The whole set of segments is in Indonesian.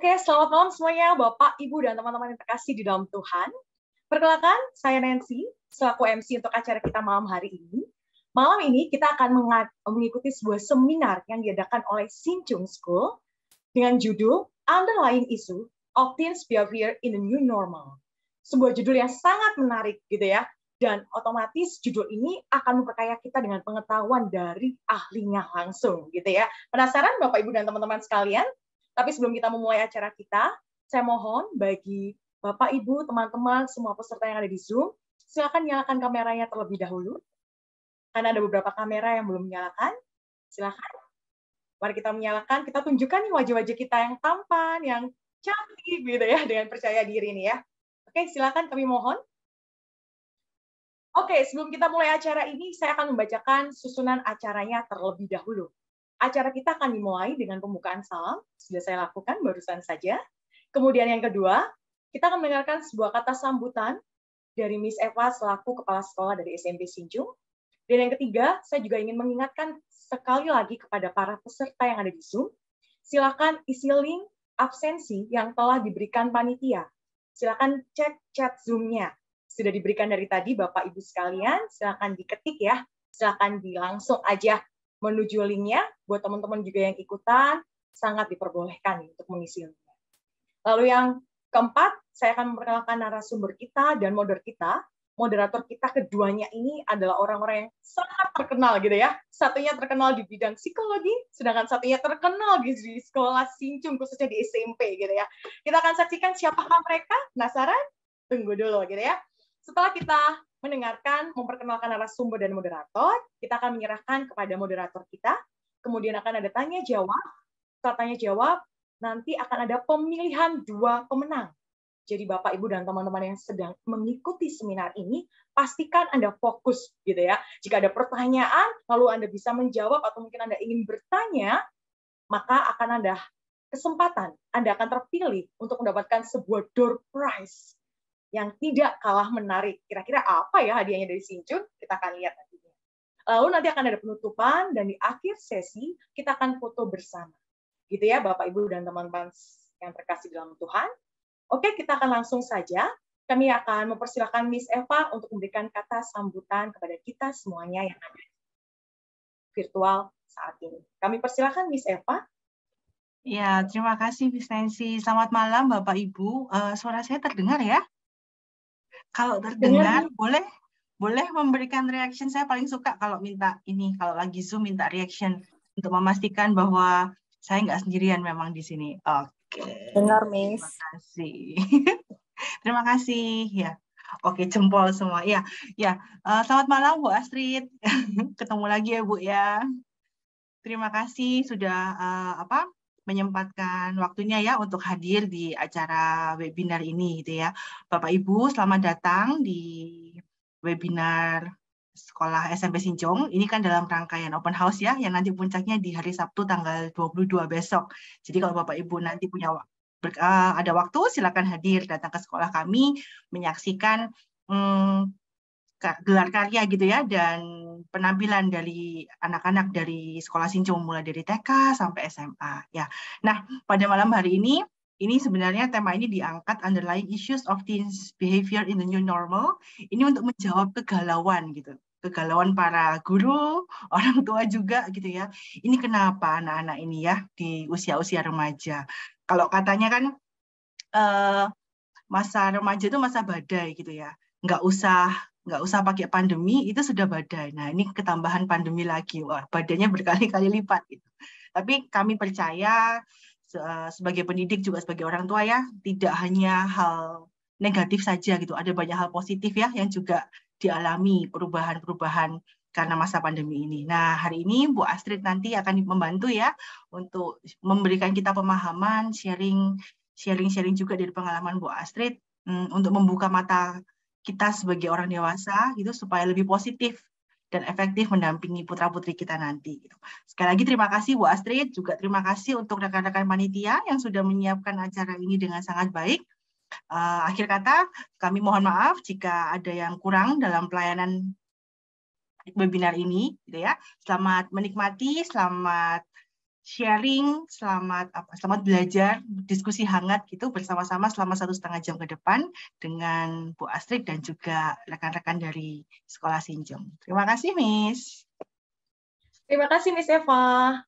Oke, selamat malam semuanya, Bapak, Ibu, dan teman-teman yang terkasih di dalam Tuhan. Perkenalkan, saya Nancy, selaku MC untuk acara kita malam hari ini. Malam ini kita akan mengikuti sebuah seminar yang diadakan oleh Sinchung School dengan judul Underlying Issue of Teens Behavior in the New Normal. Sebuah judul yang sangat menarik gitu ya, dan otomatis judul ini akan memperkaya kita dengan pengetahuan dari ahlinya langsung gitu ya. Penasaran Bapak, Ibu, dan teman-teman sekalian? Tapi sebelum kita memulai acara kita, saya mohon bagi Bapak, Ibu, teman-teman, semua peserta yang ada di Zoom, silakan nyalakan kameranya terlebih dahulu. Karena ada beberapa kamera yang belum menyalakan. Silakan. Mari kita menyalakan, kita tunjukkan nih wajah-wajah kita yang tampan, yang cantik gitu ya, dengan percaya diri nih ya. Oke, silakan kami mohon. Oke, sebelum kita mulai acara ini, saya akan membacakan susunan acaranya terlebih dahulu. Acara kita akan dimulai dengan pembukaan salam, sudah saya lakukan barusan saja. Kemudian yang kedua, kita akan mendengarkan sebuah kata sambutan dari Miss Eva selaku Kepala Sekolah dari SMP Sinchung. Dan yang ketiga, saya juga ingin mengingatkan sekali lagi kepada para peserta yang ada di Zoom, silakan isi link absensi yang telah diberikan panitia. Silakan cek chat Zoom-nya. Sudah diberikan dari tadi, Bapak Ibu sekalian, silakan diketik ya. Silakan langsung aja menuju linknya, buat teman-teman juga yang ikutan, sangat diperbolehkan untuk mengisi linknya. Lalu yang keempat, saya akan memperkenalkan narasumber kita dan moderator kita keduanya ini adalah orang-orang yang sangat terkenal gitu ya. Satunya terkenal di bidang psikologi, sedangkan satunya terkenal di sekolah Sinchung, khususnya di SMP gitu ya. Kita akan saksikan siapakah mereka, penasaran? Tunggu dulu gitu ya. Setelah kita memperkenalkan narasumber dan moderator, kita akan menyerahkan kepada moderator kita, kemudian akan ada tanya-jawab. Setelah tanya-jawab, nanti akan ada pemilihan 2 pemenang. Jadi Bapak, Ibu, dan teman-teman yang sedang mengikuti seminar ini, pastikan Anda fokus gitu ya. Jika ada pertanyaan, lalu Anda bisa menjawab atau mungkin Anda ingin bertanya, maka akan ada kesempatan Anda akan terpilih untuk mendapatkan sebuah door prize yang tidak kalah menarik. Kira-kira apa ya hadiahnya dari Sinchung? Kita akan lihat nantinya. Lalu nanti akan ada penutupan, dan di akhir sesi kita akan foto bersama. Gitu ya Bapak, Ibu, dan teman-teman yang terkasih dalam Tuhan. Oke, kita akan langsung saja. Kami akan mempersilahkan Miss Eva untuk memberikan kata sambutan kepada kita semuanya yang ada virtual saat ini. Kami persilahkan Miss Eva. Ya, terima kasih Miss Nancy. Selamat malam Bapak Ibu. Suara saya terdengar ya? Kalau terdengar, boleh memberikan reaction. Saya paling suka kalau kalau lagi Zoom minta reaction untuk memastikan bahwa saya nggak sendirian memang di sini. Oke. Dengar, Miss. Terima kasih. Terima kasih. Ya. Oke, jempol semua. Ya. Selamat malam Bu Astrid. Ketemu lagi ya Bu ya. Terima kasih sudah menyempatkan waktunya ya untuk hadir di acara webinar ini gitu ya. Bapak Ibu, selamat datang di webinar Sekolah SMP Sinchung. Ini kan dalam rangkaian open house ya, yang nanti puncaknya di hari Sabtu tanggal 22 besok. Jadi kalau Bapak Ibu nanti punya ada waktu, silakan hadir datang ke sekolah kami menyaksikan gelar karya gitu ya, dan penampilan dari anak-anak dari sekolah Sinchung mulai dari TK sampai SMA ya. Nah, pada malam hari ini sebenarnya tema ini diangkat underlying issues of teens behavior in the new normal. Ini untuk menjawab kegalauan gitu. Kegalauan para guru, orang tua juga gitu ya. Ini kenapa anak-anak ini ya di usia-usia remaja. Kalau katanya kan masa remaja itu masa badai gitu ya. Nggak usah pakai pandemi, itu sudah badai. Nah, ini ketambahan pandemi lagi. Wah, badainya berkali-kali lipat. Gitu. Tapi kami percaya, sebagai pendidik juga sebagai orang tua ya, tidak hanya hal negatif saja gitu. Ada banyak hal positif ya, yang juga dialami perubahan-perubahan karena masa pandemi ini. Nah, hari ini Bu Astrid nanti akan membantu ya, untuk memberikan kita pemahaman, sharing juga dari pengalaman Bu Astrid, untuk membuka mata kita sebagai orang dewasa gitu supaya lebih positif dan efektif mendampingi putra-putri kita nanti. Gitu. Sekali lagi terima kasih Bu Astrid, juga terima kasih untuk rekan-rekan panitia yang sudah menyiapkan acara ini dengan sangat baik. Akhir kata, kami mohon maaf jika ada yang kurang dalam pelayanan webinar ini, gitu ya. Selamat menikmati, selamat sharing, selamat belajar, diskusi hangat gitu bersama-sama selama 1,5 jam ke depan dengan Bu Astrid dan juga rekan-rekan dari Sekolah Sinjung. Terima kasih, Miss. Terima kasih, Miss Eva.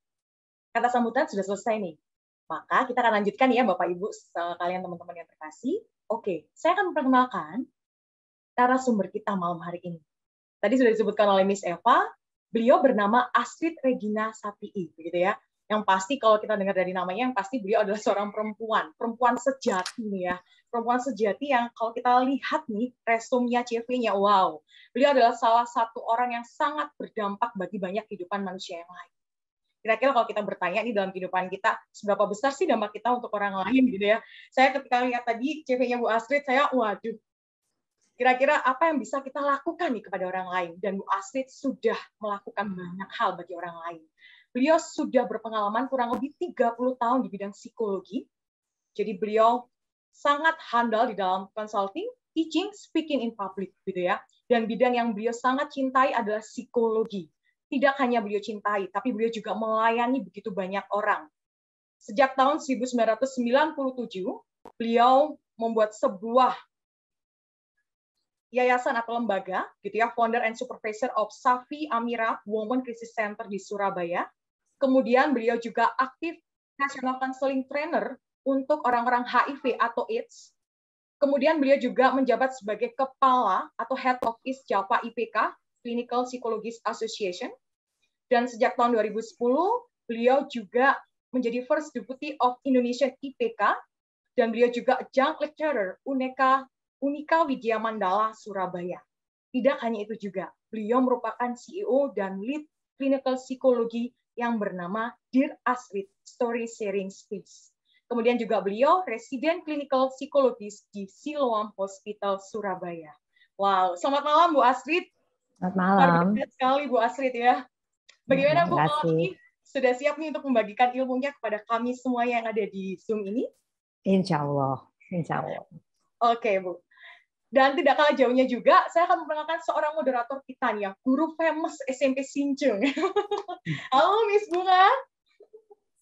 Kata sambutan sudah selesai nih. Maka kita akan lanjutkan ya, Bapak Ibu, kalian teman-teman yang terkasih. Oke, saya akan memperkenalkan narasumber kita malam hari ini. Tadi sudah disebutkan oleh Miss Eva, beliau bernama Astrid Regina Satii, begitu ya. Yang pasti kalau kita dengar dari namanya, yang pasti beliau adalah seorang perempuan sejati nih ya. Perempuan sejati yang kalau kita lihat nih, resumenya, CV-nya, wow. Beliau adalah salah satu orang yang sangat berdampak bagi banyak kehidupan manusia yang lain. Kira-kira kalau kita bertanya nih dalam kehidupan kita, seberapa besar sih dampak kita untuk orang lain gitu ya. Saya ketika lihat tadi CV-nya Bu Astrid, saya waduh, kira-kira apa yang bisa kita lakukan nih kepada orang lain. Dan Bu Astrid sudah melakukan banyak hal bagi orang lain. Beliau sudah berpengalaman kurang lebih 30 tahun di bidang psikologi. Jadi beliau sangat handal di dalam consulting, teaching, speaking in public gitu ya. Dan bidang yang beliau sangat cintai adalah psikologi. Tidak hanya beliau cintai, tapi beliau juga melayani begitu banyak orang. Sejak tahun 1997, beliau membuat sebuah yayasan atau lembaga, gitu ya, founder and supervisor of Safi Amira Women Crisis Center di Surabaya. Kemudian beliau juga aktif National Counseling Trainer untuk orang-orang HIV atau AIDS. Kemudian beliau juga menjabat sebagai kepala atau Head of East Java IPK, Clinical Psychologist Association. Dan sejak tahun 2010, beliau juga menjadi First Deputy of Indonesian IPK, dan beliau juga Adjunct Lecturer Unika Widya Mandala, Surabaya. Tidak hanya itu juga, beliau merupakan CEO dan Lead Clinical Psikologi yang bernama Dear Astrid Story Sharing Space. Kemudian juga beliau Resident Clinical Psychologist di Siloam Hospital, Surabaya. Wow, selamat malam Bu Astrid. Selamat malam. Terima sekali Bu Astrid ya. Bagaimana Bu malam ini? Sudah siap nih untuk membagikan ilmunya kepada kami semua yang ada di Zoom ini? Insya Allah. Insya Allah. Oke Bu. Dan tidak kalah jauhnya juga, saya akan memperkenalkan seorang moderator kita nih, yang guru famous SMP Sinjung. Halo Miss Bunga.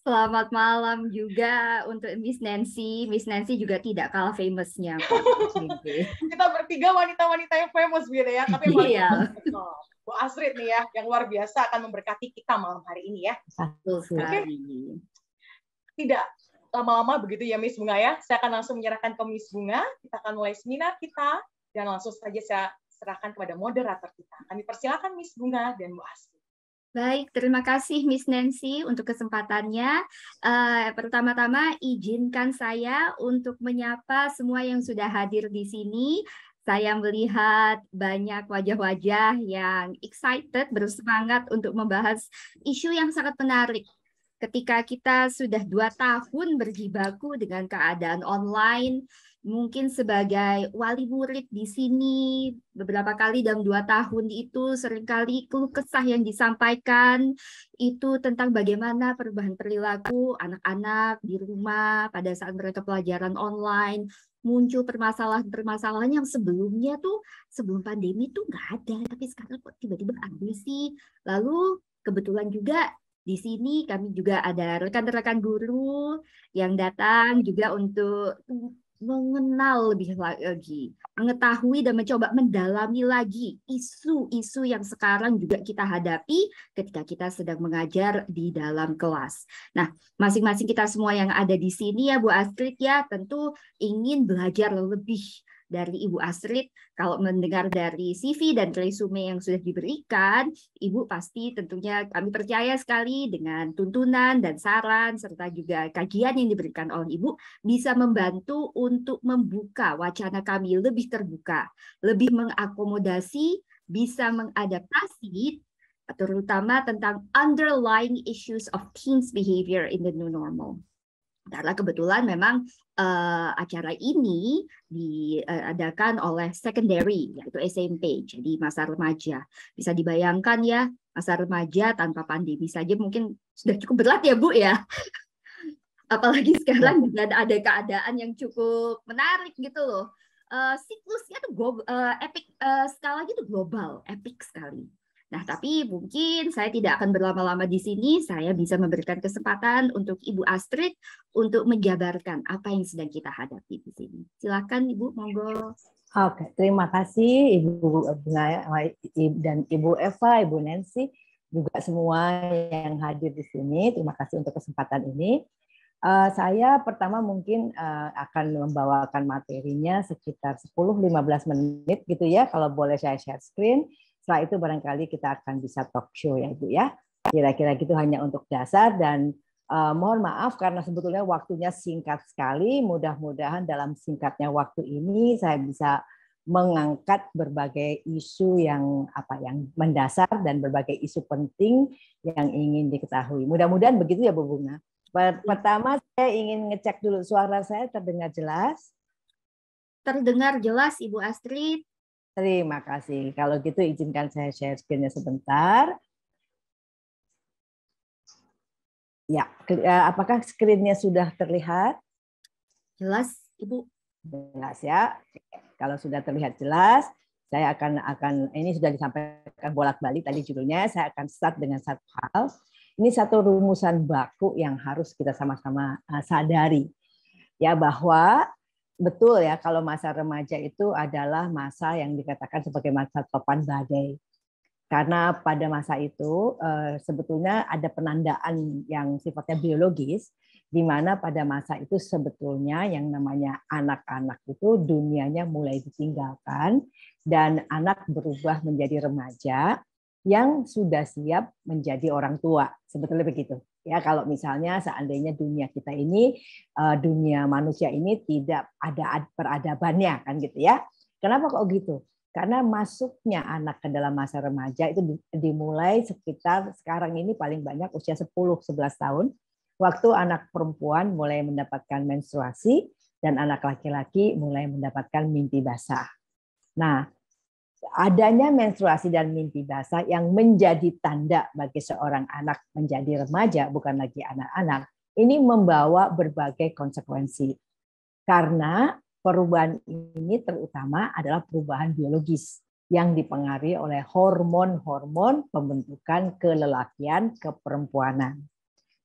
Selamat malam juga untuk Miss Nancy. Miss Nancy juga tidak kalah famousnya. Kita bertiga wanita-wanita yang famous gitu ya. Tapi iya. Bu Astrid nih ya, yang luar biasa akan memberkati kita malam hari ini ya. Oke. Tidak lama-lama begitu ya Miss Bunga ya. Saya akan langsung menyerahkan ke Miss Bunga. Kita akan mulai seminar kita dan langsung saja saya serahkan kepada moderator kita. Kami persilakan Miss Bunga dan Bu Astrid. Baik, terima kasih Miss Nancy untuk kesempatannya. Pertama-tama izinkan saya untuk menyapa semua yang sudah hadir di sini. Saya melihat banyak wajah-wajah yang excited, bersemangat untuk membahas isu yang sangat menarik. Ketika kita sudah 2 tahun berjibaku dengan keadaan online, mungkin sebagai wali murid di sini, beberapa kali dalam 2 tahun itu seringkali keluh kesah yang disampaikan itu tentang bagaimana perubahan perilaku anak-anak di rumah pada saat mereka pelajaran online, muncul permasalahan-permasalahan yang sebelumnya tuh, sebelum pandemi tuh nggak ada, tapi sekarang kok tiba-tiba ada sih. Lalu kebetulan juga di sini kami juga ada rekan-rekan guru yang datang juga untuk mengenal lebih lagi, mengetahui dan mencoba mendalami lagi isu-isu yang sekarang juga kita hadapi ketika kita sedang mengajar di dalam kelas. Nah, masing-masing kita semua yang ada di sini ya Bu Astrid ya, tentu ingin belajar lebih dari Ibu Astrid. Kalau mendengar dari CV dan resume yang sudah diberikan, Ibu pasti tentunya kami percaya sekali dengan tuntunan dan saran serta juga kajian yang diberikan oleh Ibu bisa membantu untuk membuka wacana kami lebih terbuka, lebih mengakomodasi, bisa mengadaptasi terutama tentang underlying issues of teens behavior in the new normal. Karena kebetulan memang acara ini diadakan oleh secondary, yaitu SMP, jadi masa remaja. Bisa dibayangkan ya, masa remaja tanpa pandemi saja mungkin sudah cukup berat ya Bu ya. Apalagi sekarang juga ada keadaan yang cukup menarik gitu loh. Siklusnya tuh epic, sekali lagi tuh global, epic sekali. Nah, tapi mungkin saya tidak akan berlama-lama di sini. Saya bisa memberikan kesempatan untuk Ibu Astrid untuk menjabarkan apa yang sedang kita hadapi di sini. Silakan Ibu, monggo. Oke, terima kasih Ibu dan Ibu Eva, Ibu Nancy, juga semua yang hadir di sini. Terima kasih untuk kesempatan ini. Saya pertama mungkin akan membawakan materinya sekitar 10-15 menit gitu ya, kalau boleh saya share screen. Setelah itu barangkali kita akan bisa talk show ya Ibu ya. Kira-kira gitu hanya untuk dasar dan mohon maaf karena sebetulnya waktunya singkat sekali. Mudah-mudahan dalam singkatnya waktu ini saya bisa mengangkat berbagai isu yang mendasar dan berbagai isu penting yang ingin diketahui. Mudah-mudahan begitu ya Bu Bunga. Pertama saya ingin ngecek dulu suara saya terdengar jelas. Terdengar jelas Ibu Astrid. Terima kasih. Kalau gitu izinkan saya share screen-nya sebentar. Ya, apakah screen-nya sudah terlihat? Jelas, Ibu. Jelas ya. Kalau sudah terlihat jelas, saya akan ini sudah disampaikan bolak-balik tadi judulnya, saya akan start dengan satu hal. Ini satu rumusan baku yang harus kita sama-sama sadari. Ya, bahwa betul ya, kalau masa remaja itu adalah masa yang dikatakan sebagai masa topan badai. Karena pada masa itu sebetulnya ada penandaan yang sifatnya biologis, di mana pada masa itu sebetulnya yang namanya anak-anak itu dunianya mulai ditinggalkan, dan anak berubah menjadi remaja yang sudah siap menjadi orang tua. Sebetulnya begitu. Ya, kalau misalnya seandainya dunia kita ini, dunia manusia ini tidak ada peradabannya, kan gitu ya. Kenapa kok gitu? Karena masuknya anak ke dalam masa remaja itu dimulai sekitar sekarang ini paling banyak usia 10-11 tahun, waktu anak perempuan mulai mendapatkan menstruasi dan anak laki-laki mulai mendapatkan mimpi basah. Nah, adanya menstruasi dan mimpi basah yang menjadi tanda bagi seorang anak menjadi remaja, bukan lagi anak-anak, ini membawa berbagai konsekuensi. Karena perubahan ini terutama adalah perubahan biologis yang dipengaruhi oleh hormon-hormon pembentukan kelelakian, keperempuanan.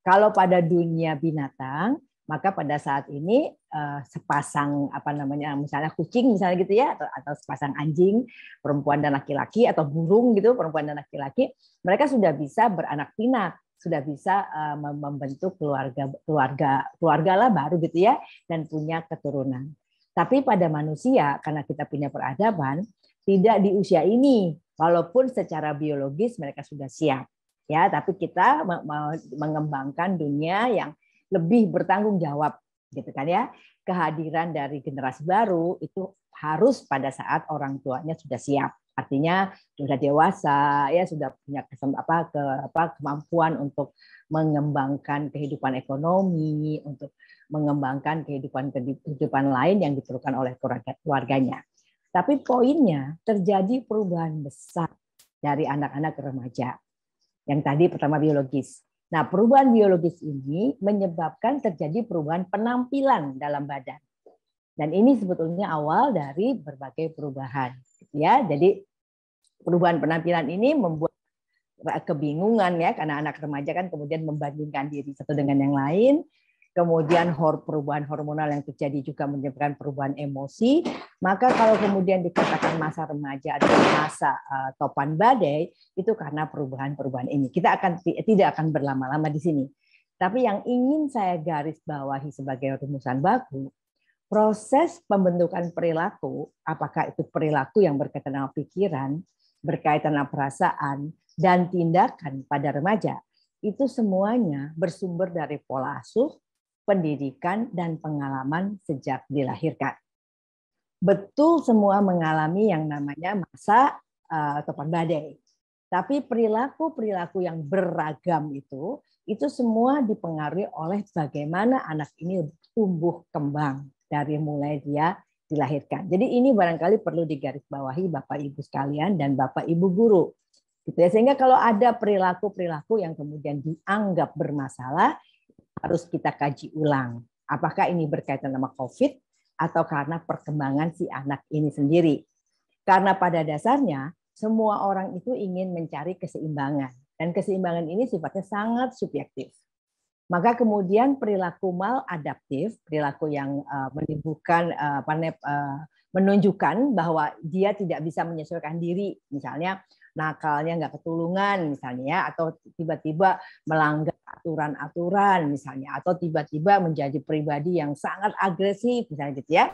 Kalau pada dunia binatang, maka pada saat ini sepasang misalnya kucing misalnya gitu ya, atau sepasang anjing perempuan dan laki-laki, atau burung gitu perempuan dan laki-laki, mereka sudah bisa beranak pinak, sudah bisa membentuk keluarga lah baru gitu ya, dan punya keturunan. Tapi pada manusia, karena kita punya peradaban, tidak di usia ini, walaupun secara biologis mereka sudah siap ya, tapi kita mengembangkan dunia yang lebih bertanggung jawab gitu kan ya. Kehadiran dari generasi baru itu harus pada saat orang tuanya sudah siap. Artinya sudah dewasa ya, sudah punya kemampuan untuk mengembangkan kehidupan ekonomi, untuk mengembangkan kehidupan lain yang diperlukan oleh keluarganya. Tapi poinnya terjadi perubahan besar dari anak-anak ke remaja. Yang tadi pertama biologis. Nah, perubahan biologis ini menyebabkan terjadi perubahan penampilan dalam badan. Dan ini sebetulnya awal dari berbagai perubahan. Ya, jadi perubahan penampilan ini membuat kebingungan ya, karena anak remaja kan kemudian membandingkan diri satu dengan yang lain. Kemudian perubahan hormonal yang terjadi juga menyebabkan perubahan emosi. Maka kalau kemudian dikatakan masa remaja adalah masa topan badai, itu karena perubahan-perubahan ini. Kita tidak akan berlama-lama di sini. Tapi yang ingin saya garis bawahi sebagai rumusan baku, proses pembentukan perilaku, apakah itu perilaku yang berkaitan dengan pikiran, berkaitan dengan perasaan, dan tindakan pada remaja, itu semuanya bersumber dari pola asuh, pendidikan, dan pengalaman sejak dilahirkan. Betul semua mengalami yang namanya masa topan badai. Tapi perilaku-perilaku yang beragam itu semua dipengaruhi oleh bagaimana anak ini tumbuh kembang dari mulai dia dilahirkan. Jadi ini barangkali perlu digarisbawahi Bapak Ibu sekalian dan Bapak Ibu guru. Gitu ya. Sehingga kalau ada perilaku-perilaku yang kemudian dianggap bermasalah, harus kita kaji ulang. Apakah ini berkaitan sama COVID atau karena perkembangan si anak ini sendiri. Karena pada dasarnya semua orang itu ingin mencari keseimbangan. Dan keseimbangan ini sifatnya sangat subjektif. Maka kemudian perilaku maladaptif, perilaku yang menimbulkan menunjukkan bahwa dia tidak bisa menyesuaikan diri, misalnya nakalnya nggak ketulungan misalnya ya, atau tiba-tiba melanggar aturan-aturan misalnya, atau tiba-tiba menjadi pribadi yang sangat agresif misalnya gitu ya.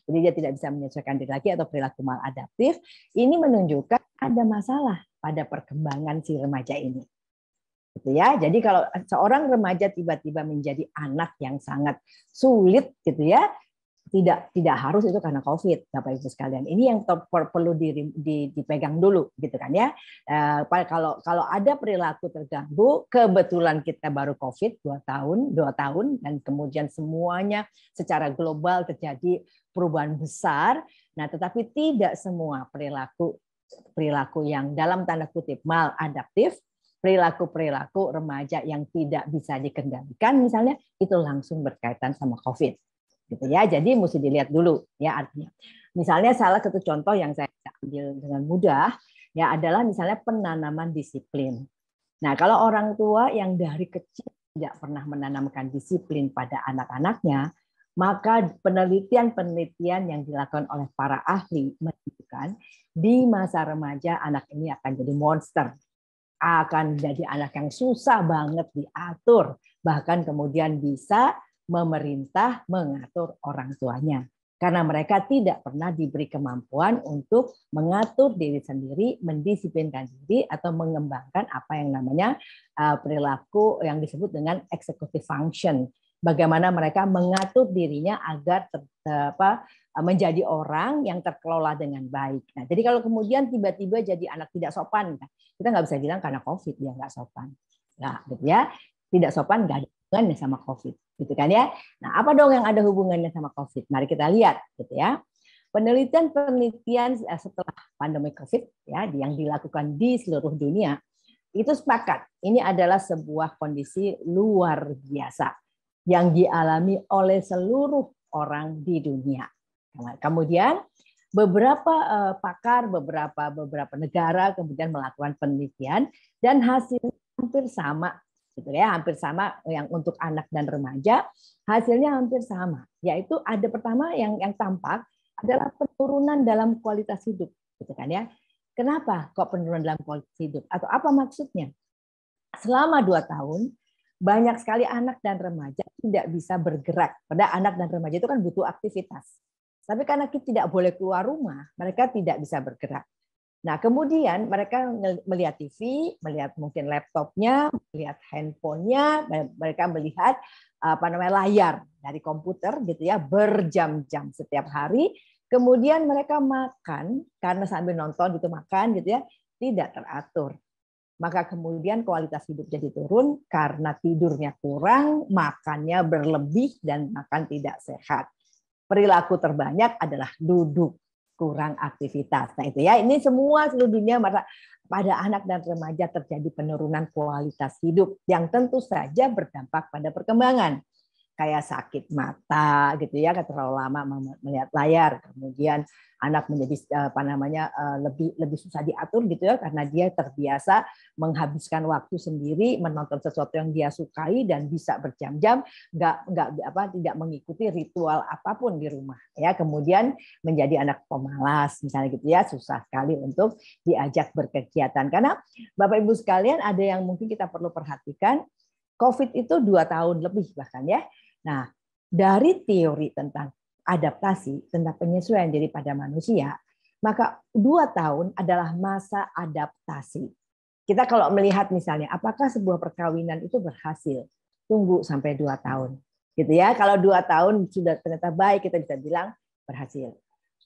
Jadi dia tidak bisa menyesuaikan diri lagi atau perilaku maladaptif. Ini menunjukkan ada masalah pada perkembangan si remaja ini. Gitu ya. Jadi kalau seorang remaja tiba-tiba menjadi anak yang sangat sulit gitu ya, tidak harus itu karena COVID, Bapak Ibu sekalian. Ini yang perlu dipegang dulu gitu kan ya. Kalau ada perilaku terganggu, kebetulan kita baru COVID 2 tahun dan kemudian semuanya secara global terjadi perubahan besar. Nah, tetapi tidak semua perilaku yang dalam tanda kutip maladaptif, perilaku remaja yang tidak bisa dikendalikan misalnya, itu langsung berkaitan sama COVID. Gitu ya. Jadi mesti dilihat dulu ya artinya. Misalnya salah satu contoh yang saya ambil dengan mudah ya adalah misalnya penanaman disiplin. Nah, kalau orang tua yang dari kecil tidak pernah menanamkan disiplin pada anak-anaknya, maka penelitian yang dilakukan oleh para ahli menunjukkan di masa remaja anak ini akan jadi monster. Akan jadi anak yang susah banget diatur, bahkan kemudian bisa memerintah, mengatur orang tuanya. Karena mereka tidak pernah diberi kemampuan untuk mengatur diri sendiri, mendisiplinkan diri, atau mengembangkan apa yang namanya perilaku yang disebut dengan executive function. Bagaimana mereka mengatur dirinya agar menjadi orang yang terkelola dengan baik. Nah, jadi kalau kemudian tiba-tiba jadi anak tidak sopan, kita nggak bisa bilang karena COVID dia nggak sopan. Nah, gitu ya, tidak sopan nggak ada hubungannya sama COVID, gitu kan ya. Nah, apa dong yang ada hubungannya sama COVID? Mari kita lihat, gitu ya. Penelitian setelah pandemi COVID ya, yang dilakukan di seluruh dunia itu sepakat ini adalah sebuah kondisi luar biasa yang dialami oleh seluruh orang di dunia. Kemudian beberapa pakar, beberapa negara kemudian melakukan penelitian dan hasilnya hampir sama, gitu ya, hampir sama yang untuk anak dan remaja, hasilnya hampir sama. Yaitu ada pertama yang tampak adalah penurunan dalam kualitas hidup, gitu kan ya. Kenapa kok penurunan dalam kualitas hidup? Atau apa maksudnya? Selama 2 tahun banyak sekali anak dan remaja tidak bisa bergerak. Pada anak dan remaja itu kan butuh aktivitas. Tapi karena kita tidak boleh keluar rumah, mereka tidak bisa bergerak. Nah, kemudian mereka melihat TV, melihat mungkin laptopnya, melihat handphonenya, mereka melihat layar dari komputer gitu ya, berjam-jam setiap hari. Kemudian mereka makan, karena sambil nonton gitu makan gitu ya, tidak teratur. Maka kemudian kualitas hidup jadi turun karena tidurnya kurang, makannya berlebih, dan makan tidak sehat. Perilaku terbanyak adalah duduk, kurang aktivitas. Nah itu ya, ini semua seluruh dunia pada anak dan remaja terjadi penurunan kualitas hidup yang tentu saja berdampak pada perkembangan. Kayak sakit mata gitu ya, terlalu lama melihat layar, kemudian anak menjadi lebih susah diatur gitu ya, karena dia terbiasa menghabiskan waktu sendiri menonton sesuatu yang dia sukai dan bisa berjam-jam tidak mengikuti ritual apapun di rumah ya. Kemudian menjadi anak pemalas misalnya gitu ya, susah sekali untuk diajak berkegiatan. Karena Bapak Ibu sekalian, ada yang mungkin kita perlu perhatikan, COVID itu 2 tahun lebih bahkan ya. Nah, dari teori tentang adaptasi, tentang penyesuaian diri pada manusia, maka 2 tahun adalah masa adaptasi. Kita kalau melihat misalnya, apakah sebuah perkawinan itu berhasil? Tunggu sampai 2 tahun. Gitu ya. Kalau 2 tahun sudah ternyata baik, kita bisa bilang berhasil.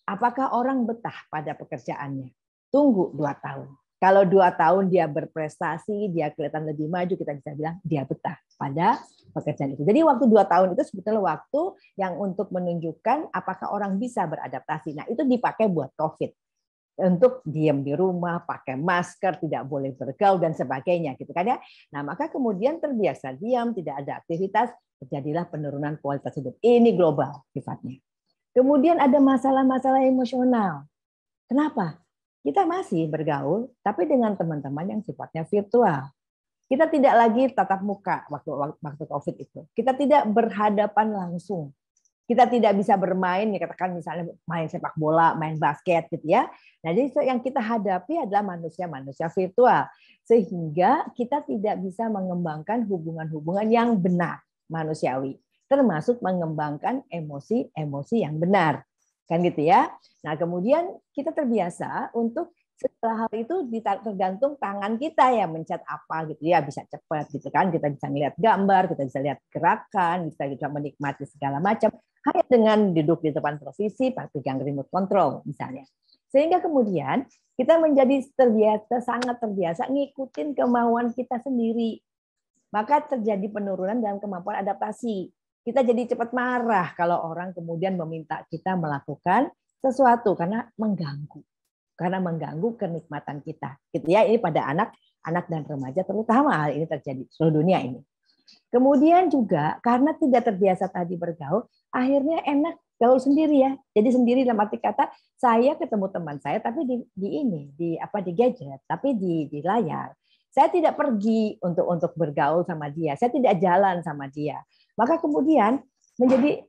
Apakah orang betah pada pekerjaannya? Tunggu 2 tahun. Kalau 2 tahun dia berprestasi, dia kelihatan lebih maju, kita bisa bilang dia betah pada pekerjaan itu. Jadi waktu 2 tahun itu sebetulnya waktu yang untuk menunjukkan apakah orang bisa beradaptasi. Nah, itu dipakai buat COVID. Untuk diam di rumah, pakai masker, tidak boleh bergaul dan sebagainya gitu kan ya. Nah, maka kemudian terbiasa diam, tidak ada aktivitas, terjadilah penurunan kualitas hidup. Ini global sifatnya. Kemudian ada masalah-masalah emosional. Kenapa? kita masih bergaul, tapi dengan teman-teman yang sifatnya virtual. Kita tidak lagi tatap muka waktu COVID itu. Kita tidak berhadapan langsung. Kita tidak bisa bermain, ya katakan misalnya main sepak bola, main basket gitu ya. Nah, jadi yang kita hadapi adalah manusia-manusia virtual. Sehingga kita tidak bisa mengembangkan hubungan-hubungan yang benar manusiawi. Termasuk mengembangkan emosi-emosi yang benar. Kan gitu ya. Nah, kemudian kita terbiasa untuk setelah hal itu tergantung tangan kita ya mencet apa gitu ya, bisa cepat gitu kan, kita bisa melihat gambar, kita bisa lihat gerakan, kita bisa menikmati segala macam hanya dengan duduk di depan televisi, pegang remote control misalnya. Sehingga kemudian kita menjadi sangat terbiasa ngikutin kemauan kita sendiri. Maka terjadi penurunan dalam kemampuan adaptasi. Kita jadi cepat marah kalau orang kemudian meminta kita melakukan sesuatu karena mengganggu kenikmatan kita. Gitu ya, ini pada anak dan remaja terutama hal ini terjadi seluruh dunia ini. Kemudian juga karena tidak terbiasa tadi bergaul, akhirnya enak gaul sendiri ya. Jadi sendiri dalam arti kata saya ketemu teman saya tapi di gadget, tapi di layar. Saya tidak pergi untuk bergaul sama dia, saya tidak jalan sama dia. Maka kemudian menjadi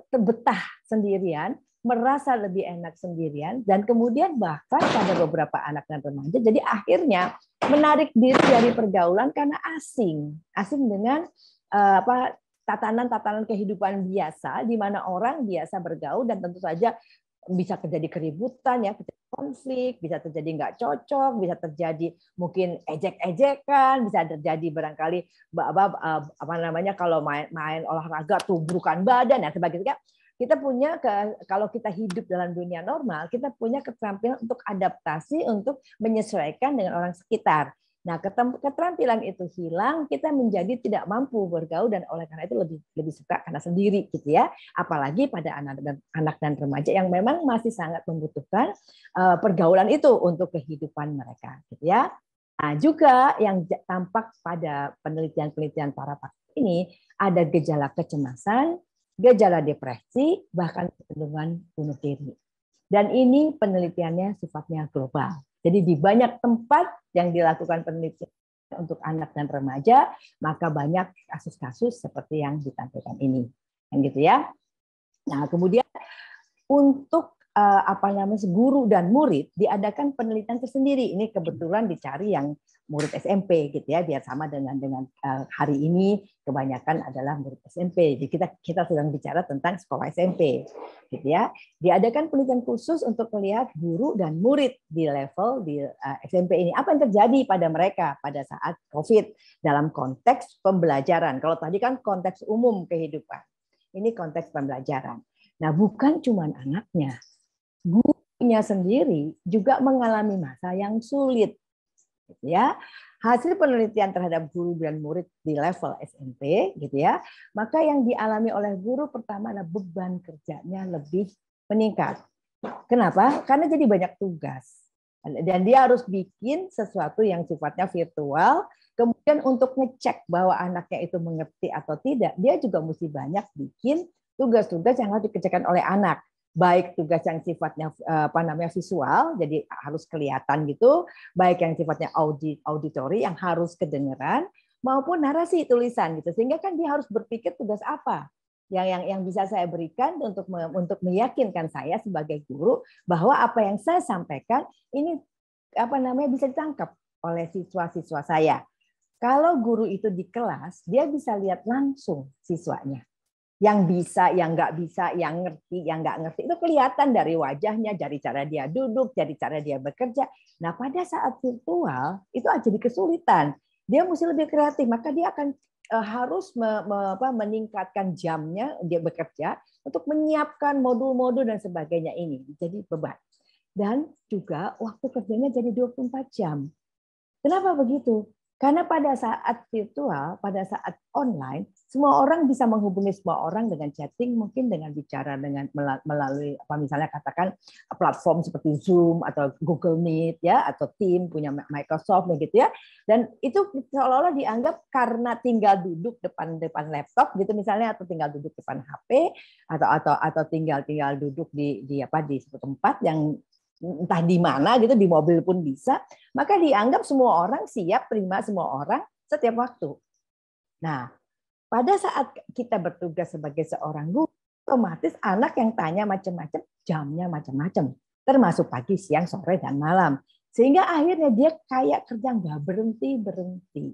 terbetah sendirian, merasa lebih enak sendirian, dan kemudian bahkan pada beberapa anak dan remaja jadi akhirnya menarik diri dari pergaulan karena asing dengan tatanan kehidupan biasa di mana orang biasa bergaul dan tentu saja bisa terjadi keributan ya, konflik, bisa terjadi nggak cocok, bisa terjadi mungkin ejek-ejekan, bisa terjadi barangkali kalau main olahraga tubrukan badan ya sebagainya. Kita punya kalau kita hidup dalam dunia normal, kita punya keterampilan untuk adaptasi, untuk menyesuaikan dengan orang sekitar. Nah, keterampilan itu hilang, kita menjadi tidak mampu bergaul dan oleh karena itu lebih suka karena sendiri gitu ya. Apalagi pada anak dan remaja yang memang masih sangat membutuhkan pergaulan itu untuk kehidupan mereka gitu ya. Nah, juga yang tampak pada penelitian-penelitian para pakar ini ada gejala kecemasan, gejala depresi, bahkan kecenderungan bunuh diri. Dan ini penelitiannya sifatnya global. Jadi di banyak tempat yang dilakukan penelitian untuk anak dan remaja, maka banyak kasus-kasus seperti yang ditampilkan ini. Yang gitu ya. Nah, kemudian untuk guru dan murid diadakan penelitian tersendiri. Ini kebetulan dicari yang murid SMP gitu ya, biar sama dengan hari ini kebanyakan adalah murid SMP. Jadi kita sedang bicara tentang sekolah SMP gitu ya. Diadakan penelitian khusus untuk melihat guru dan murid di level di SMP ini. Apa yang terjadi pada mereka pada saat COVID dalam konteks pembelajaran. Kalau tadi kan konteks umum kehidupan. Ini konteks pembelajaran. Nah, bukan cuma anaknya. Gurunya sendiri juga mengalami masa yang sulit. Gitu ya. Hasil penelitian terhadap guru dan murid di level SMP gitu ya, maka yang dialami oleh guru pertama adalah beban kerjanya lebih meningkat. Kenapa? Karena jadi banyak tugas. Dan dia harus bikin sesuatu yang sifatnya virtual, kemudian untuk ngecek bahwa anaknya itu mengerti atau tidak, dia juga mesti banyak bikin tugas-tugas yang harus dikerjakan oleh anak. Baik tugas yang sifatnya visual, jadi harus kelihatan gitu, baik yang sifatnya auditori yang harus kedengeran, maupun narasi tulisan gitu. Sehingga kan dia harus berpikir tugas apa yang bisa saya berikan untuk meyakinkan saya sebagai guru bahwa apa yang saya sampaikan ini bisa ditangkap oleh siswa-siswa saya. Kalau guru itu di kelas, dia bisa lihat langsung siswanya. Yang bisa, yang nggak bisa, yang ngerti, yang nggak ngerti. Itu kelihatan dari wajahnya, dari cara dia duduk, dari cara dia bekerja. Nah, pada saat virtual, itu jadi kesulitan. Dia mesti lebih kreatif, maka dia akan harus meningkatkan jamnya dia bekerja untuk menyiapkan modul-modul dan sebagainya ini. Jadi beban. Dan juga waktu kerjanya jadi 24 jam. Kenapa begitu? Karena pada saat virtual, pada saat online, semua orang bisa menghubungi semua orang dengan chatting, mungkin dengan bicara melalui misalnya katakan platform seperti Zoom atau Google Meet ya, atau Teams punya Microsoft begitu ya. Dan itu seolah-olah dianggap karena tinggal duduk depan laptop gitu misalnya, atau tinggal duduk depan HP atau tinggal duduk di suatu tempat yang entah di mana gitu, di mobil pun bisa, maka dianggap semua orang siap terima semua orang setiap waktu. Nah, pada saat kita bertugas sebagai seorang guru, otomatis anak yang tanya macam-macam, jamnya macam-macam, termasuk pagi, siang, sore, dan malam. Sehingga akhirnya dia kayak kerja nggak berhenti-berhenti.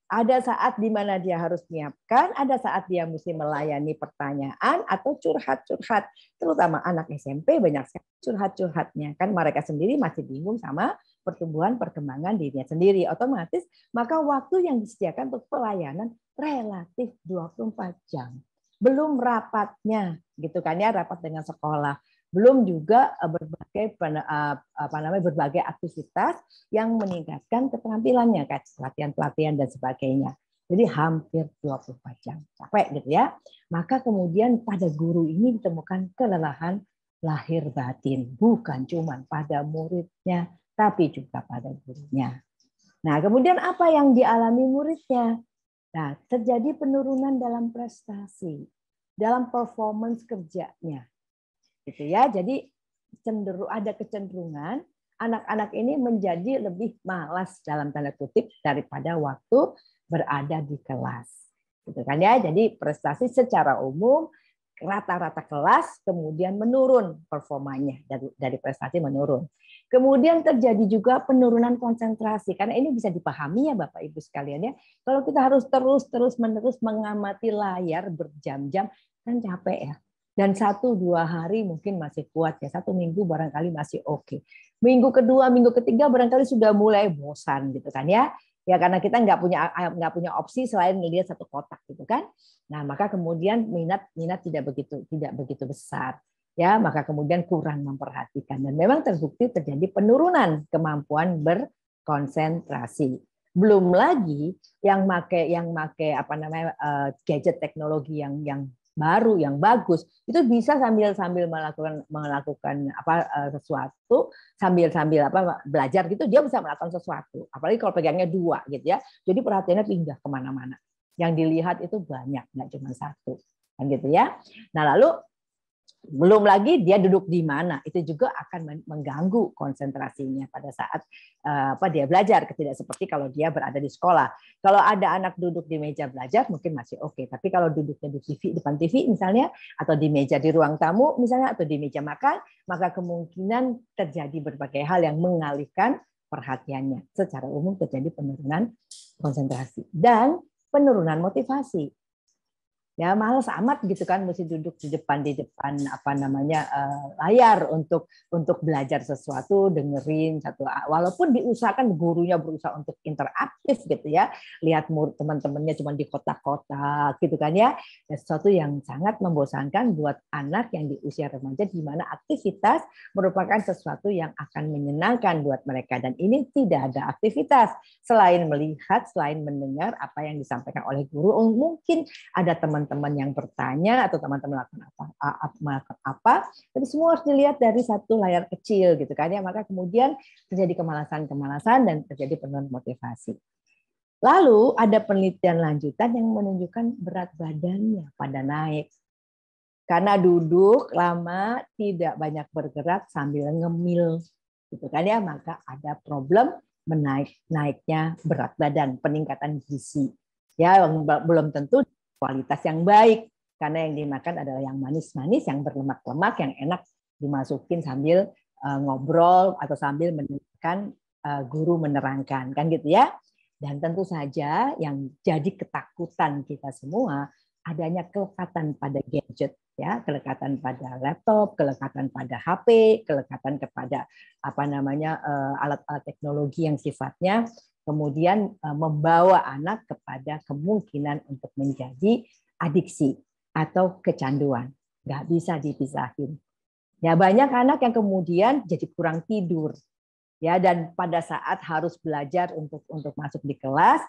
Ada saat di mana dia harus menyiapkan, ada saat dia mesti melayani pertanyaan atau curhat-curhat. Terutama anak SMP banyak sekali curhat-curhatnya. Kan mereka sendiri masih bingung sama pertumbuhan perkembangan dirinya sendiri. Otomatis maka waktu yang disediakan untuk pelayanan relatif 24 jam. Belum rapatnya gitu kan ya, rapat dengan sekolah. Belum juga berbagai aktivitas yang meningkatkan keterampilannya, kayak pelatihan-pelatihan dan sebagainya. Jadi hampir 24 jam. Capek gitu ya. Maka kemudian pada guru ini ditemukan kelelahan lahir batin, bukan cuma pada muridnya, tapi juga pada gurunya. Nah, kemudian apa yang dialami muridnya? Nah, terjadi penurunan dalam prestasi, dalam performance kerjanya. Gitu ya. Jadi ada kecenderungan anak-anak ini menjadi lebih malas dalam tanda kutip daripada waktu berada di kelas. Gitu kan ya. Jadi prestasi secara umum rata-rata kelas kemudian menurun performanya, dari prestasi menurun. Kemudian terjadi juga penurunan konsentrasi, karena ini bisa dipahami ya Bapak Ibu sekalian ya. Kalau kita harus terus-menerus mengamati layar berjam-jam, kan capek ya. Dan 1-2 hari mungkin masih kuat ya, 1 minggu barangkali masih oke. Minggu kedua, minggu ketiga barangkali sudah mulai bosan gitu kan ya. Ya karena kita nggak punya opsi selain melihat satu kotak gitu kan. Nah maka kemudian minat tidak begitu besar. Ya maka kemudian kurang memperhatikan dan memang terbukti terjadi penurunan kemampuan berkonsentrasi. Belum lagi yang make gadget teknologi yang baru yang bagus itu bisa sambil melakukan sesuatu sambil belajar gitu, dia bisa melakukan sesuatu, apalagi kalau pegangnya 2 gitu ya, jadi perhatiannya pindah kemana-mana, yang dilihat itu banyak, nggak cuma 1 kan gitu ya. Nah lalu belum lagi dia duduk di mana, itu juga akan mengganggu konsentrasinya pada saat dia belajar. Tidak seperti kalau dia berada di sekolah. Kalau ada anak duduk di meja belajar mungkin masih oke, tapi kalau duduknya di depan TV misalnya, atau di meja di ruang tamu misalnya, atau di meja makan, maka kemungkinan terjadi berbagai hal yang mengalihkan perhatiannya. Secara umum terjadi penurunan konsentrasi dan penurunan motivasi. Ya malas amat gitu kan, mesti duduk di depan layar untuk belajar sesuatu, dengerin satu, walaupun diusahakan gurunya berusaha untuk interaktif gitu ya, lihat teman-temannya cuma di kotak-kotak gitu kan ya, sesuatu yang sangat membosankan buat anak yang di usia remaja, di mana aktivitas merupakan sesuatu yang akan menyenangkan buat mereka, dan ini tidak ada aktivitas selain melihat, selain mendengar apa yang disampaikan oleh guru. Mungkin ada teman-teman yang bertanya atau teman-teman melakukan apa, tapi semua harus dilihat dari satu layar kecil gitu kan ya, maka kemudian terjadi kemalasan dan terjadi penurunan motivasi. Lalu ada penelitian lanjutan yang menunjukkan berat badannya pada naik karena duduk lama, tidak banyak bergerak sambil ngemil gitu kan ya, maka ada problem naiknya berat badan, peningkatan gizi ya, belum tentu kualitas yang baik, karena yang dimakan adalah yang manis-manis, yang berlemak-lemak, yang enak dimasukin sambil ngobrol atau sambil mendengarkan guru menerangkan, kan gitu ya. Dan tentu saja yang jadi ketakutan kita semua adanya kelekatan pada gadget ya, kelekatan pada laptop, kelekatan pada HP, kelekatan kepada alat-alat teknologi yang sifatnya kemudian membawa anak kepada kemungkinan untuk menjadi adiksi atau kecanduan. Nggak bisa dipisahin. Ya banyak anak yang kemudian jadi kurang tidur. Ya, dan pada saat harus belajar untuk masuk di kelas,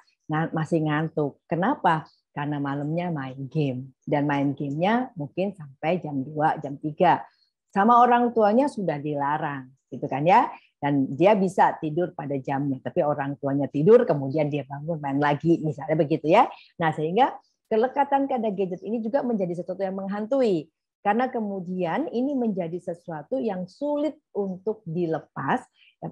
masih ngantuk. Kenapa? Karena malamnya main game. Dan main gamenya mungkin sampai jam 2, jam 3. Sama orang tuanya sudah dilarang. Gitu kan ya. Dan dia bisa tidur pada jamnya, tapi orang tuanya tidur, kemudian dia bangun main lagi, misalnya begitu ya. Nah, sehingga kelekatan pada gadget ini juga menjadi sesuatu yang menghantui. Karena kemudian ini menjadi sesuatu yang sulit untuk dilepas,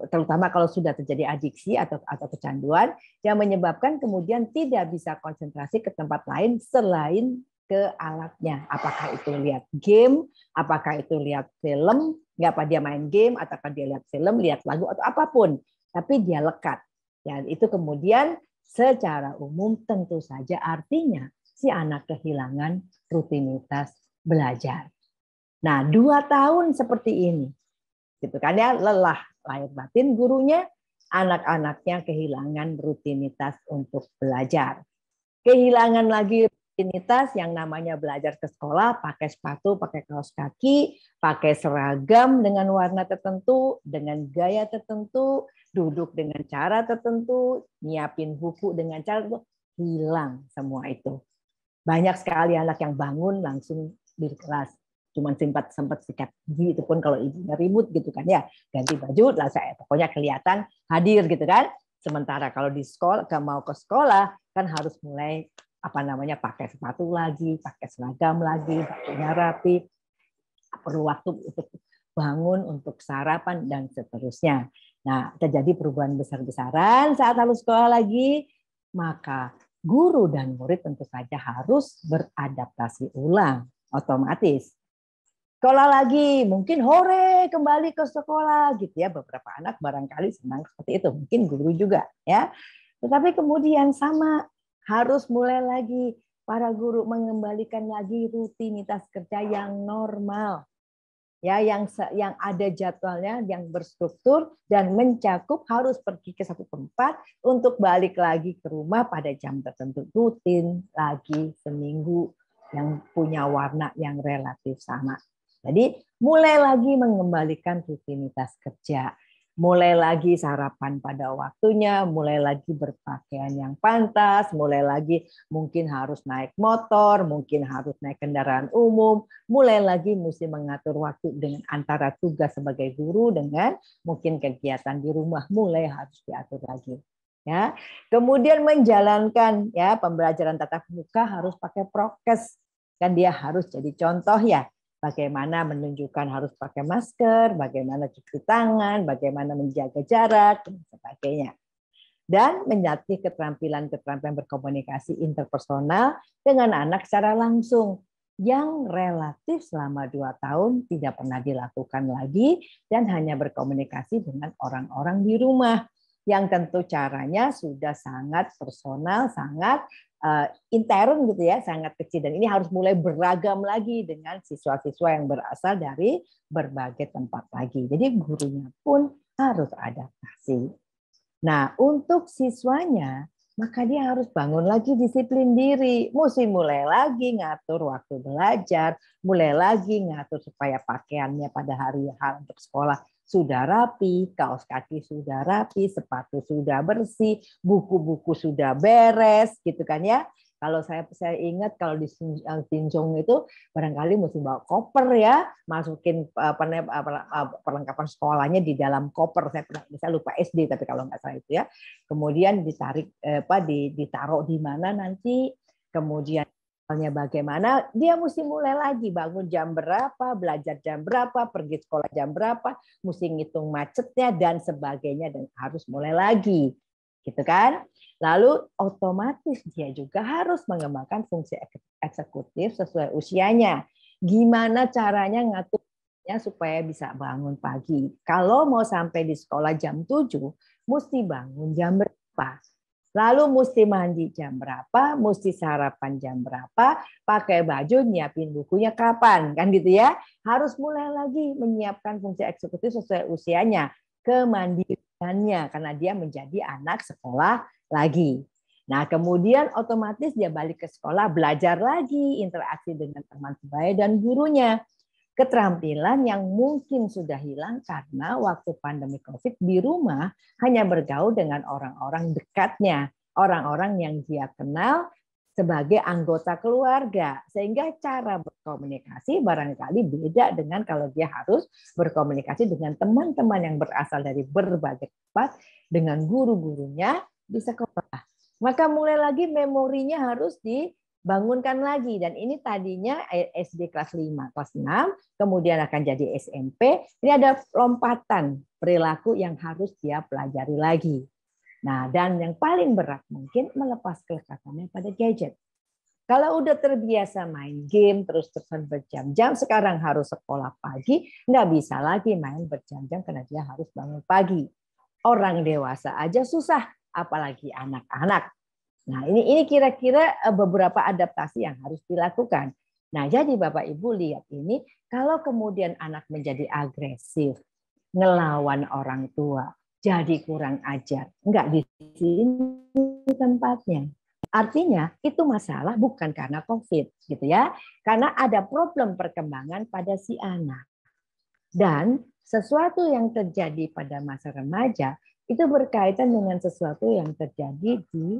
terutama kalau sudah terjadi adiksi atau kecanduan, yang menyebabkan kemudian tidak bisa konsentrasi ke tempat lain selain ke alatnya. Apakah itu lihat game, apakah itu lihat film, nggak apa dia main game, ataukah dia lihat film, lihat lagu, atau apapun. Tapi dia lekat. Ya, itu kemudian secara umum tentu saja artinya si anak kehilangan rutinitas belajar. Nah, 2 tahun seperti ini, gitu kan ya, lelah lahir batin gurunya, anak-anaknya kehilangan rutinitas untuk belajar. Kehilangan lagi rutinitas yang namanya belajar ke sekolah, pakai sepatu, pakai kaos kaki, pakai seragam dengan warna tertentu, dengan gaya tertentu, duduk dengan cara tertentu, nyiapin buku dengan cara tertentu, hilang semua itu. Banyak sekali anak yang bangun langsung di kelas, cuman sempat sikat gigi, itu pun kalau ibunya ribut gitu kan ya, ganti baju lah saya pokoknya kelihatan hadir gitu kan. Sementara kalau di sekolah, mau ke sekolah kan harus mulai pakai sepatu lagi, pakai seragam lagi, bajunya rapi, perlu waktu untuk bangun, untuk sarapan dan seterusnya. Nah, terjadi perubahan besar-besaran saat harus sekolah lagi, maka guru dan murid tentu saja harus beradaptasi ulang, otomatis. Sekolah lagi, mungkin hore kembali ke sekolah gitu ya. Beberapa anak barangkali senang seperti itu, mungkin guru juga ya. Tetapi kemudian sama, harus mulai lagi para guru mengembalikan lagi rutinitas kerja yang normal. Ya, yang ada jadwalnya, yang berstruktur dan mencakup harus pergi ke satu tempat untuk balik lagi ke rumah pada jam tertentu, rutin lagi seminggu, yang punya warna yang relatif sama. Jadi mulai lagi mengembalikan rutinitas kerja, mulai lagi sarapan pada waktunya, mulai lagi berpakaian yang pantas, mulai lagi mungkin harus naik motor, mungkin harus naik kendaraan umum, mulai lagi mesti mengatur waktu dengan antara tugas sebagai guru dengan mungkin kegiatan di rumah, mulai harus diatur lagi. Ya, kemudian menjalankan ya pembelajaran tatap muka harus pakai prokes, kan dia harus jadi contoh ya. Bagaimana menunjukkan harus pakai masker, bagaimana cuci tangan, bagaimana menjaga jarak, dan sebagainya. Dan melatih keterampilan-keterampilan berkomunikasi interpersonal dengan anak secara langsung, yang relatif selama 2 tahun tidak pernah dilakukan lagi, dan hanya berkomunikasi dengan orang-orang di rumah, yang tentu caranya sudah sangat personal, sangat intern gitu ya, sangat kecil, dan ini harus mulai beragam lagi dengan siswa-siswa yang berasal dari berbagai tempat lagi. Jadi gurunya pun harus adaptasi. Nah, untuk siswanya maka dia harus bangun lagi disiplin diri, mesti mulai lagi ngatur waktu belajar, mulai lagi ngatur supaya pakaiannya pada hari untuk sekolah sudah rapi, kaos kaki sudah rapi, sepatu sudah bersih, buku-buku sudah beres, gitu kan ya. Kalau saya ingat kalau di Sinjong itu barangkali mesti bawa koper ya, masukin perlengkapan sekolahnya di dalam koper. Saya lupa SD tapi kalau nggak salah itu ya. Kemudian ditaruh di mana nanti, kemudian bagaimana, dia mesti mulai lagi bangun jam berapa, belajar jam berapa, pergi sekolah jam berapa, mesti ngitung macetnya dan sebagainya, dan harus mulai lagi, gitu kan? Lalu otomatis dia juga harus mengembangkan fungsi eksekutif sesuai usianya. Gimana caranya ngaturnya supaya bisa bangun pagi? Kalau mau sampai di sekolah jam 7, mesti bangun jam berapa? Lalu mesti mandi jam berapa, mesti sarapan jam berapa, pakai baju, nyiapin bukunya kapan, kan gitu ya. Harus mulai lagi menyiapkan fungsi eksekutif sesuai usianya, kemandiriannya, karena dia menjadi anak sekolah lagi. Nah, kemudian otomatis dia balik ke sekolah, belajar lagi, interaksi dengan teman sebaya dan gurunya. Keterampilan yang mungkin sudah hilang karena waktu pandemi COVID di rumah hanya bergaul dengan orang-orang dekatnya, orang-orang yang dia kenal sebagai anggota keluarga, sehingga cara berkomunikasi barangkali beda dengan kalau dia harus berkomunikasi dengan teman-teman yang berasal dari berbagai tempat, dengan guru-gurunya di sekolah. Maka mulai lagi memorinya harus bangunkan lagi. Dan ini tadinya SD kelas 5, kelas 6, kemudian akan jadi SMP. Ini ada lompatan perilaku yang harus dia pelajari lagi. Nah, dan yang paling berat mungkin melepas kelekatannya pada gadget. Kalau udah terbiasa main game terus-terusan berjam-jam, sekarang harus sekolah pagi, nggak bisa lagi main berjam-jam karena dia harus bangun pagi. Orang dewasa aja susah, apalagi anak-anak. Nah, ini kira-kira beberapa adaptasi yang harus dilakukan. Nah, jadi Bapak Ibu lihat ini, kalau kemudian anak menjadi agresif, ngelawan orang tua, jadi kurang ajar, nggak di sini tempatnya. Artinya itu masalah bukan karena COVID, gitu ya, karena ada problem perkembangan pada si anak. Dan sesuatu yang terjadi pada masa remaja itu berkaitan dengan sesuatu yang terjadi di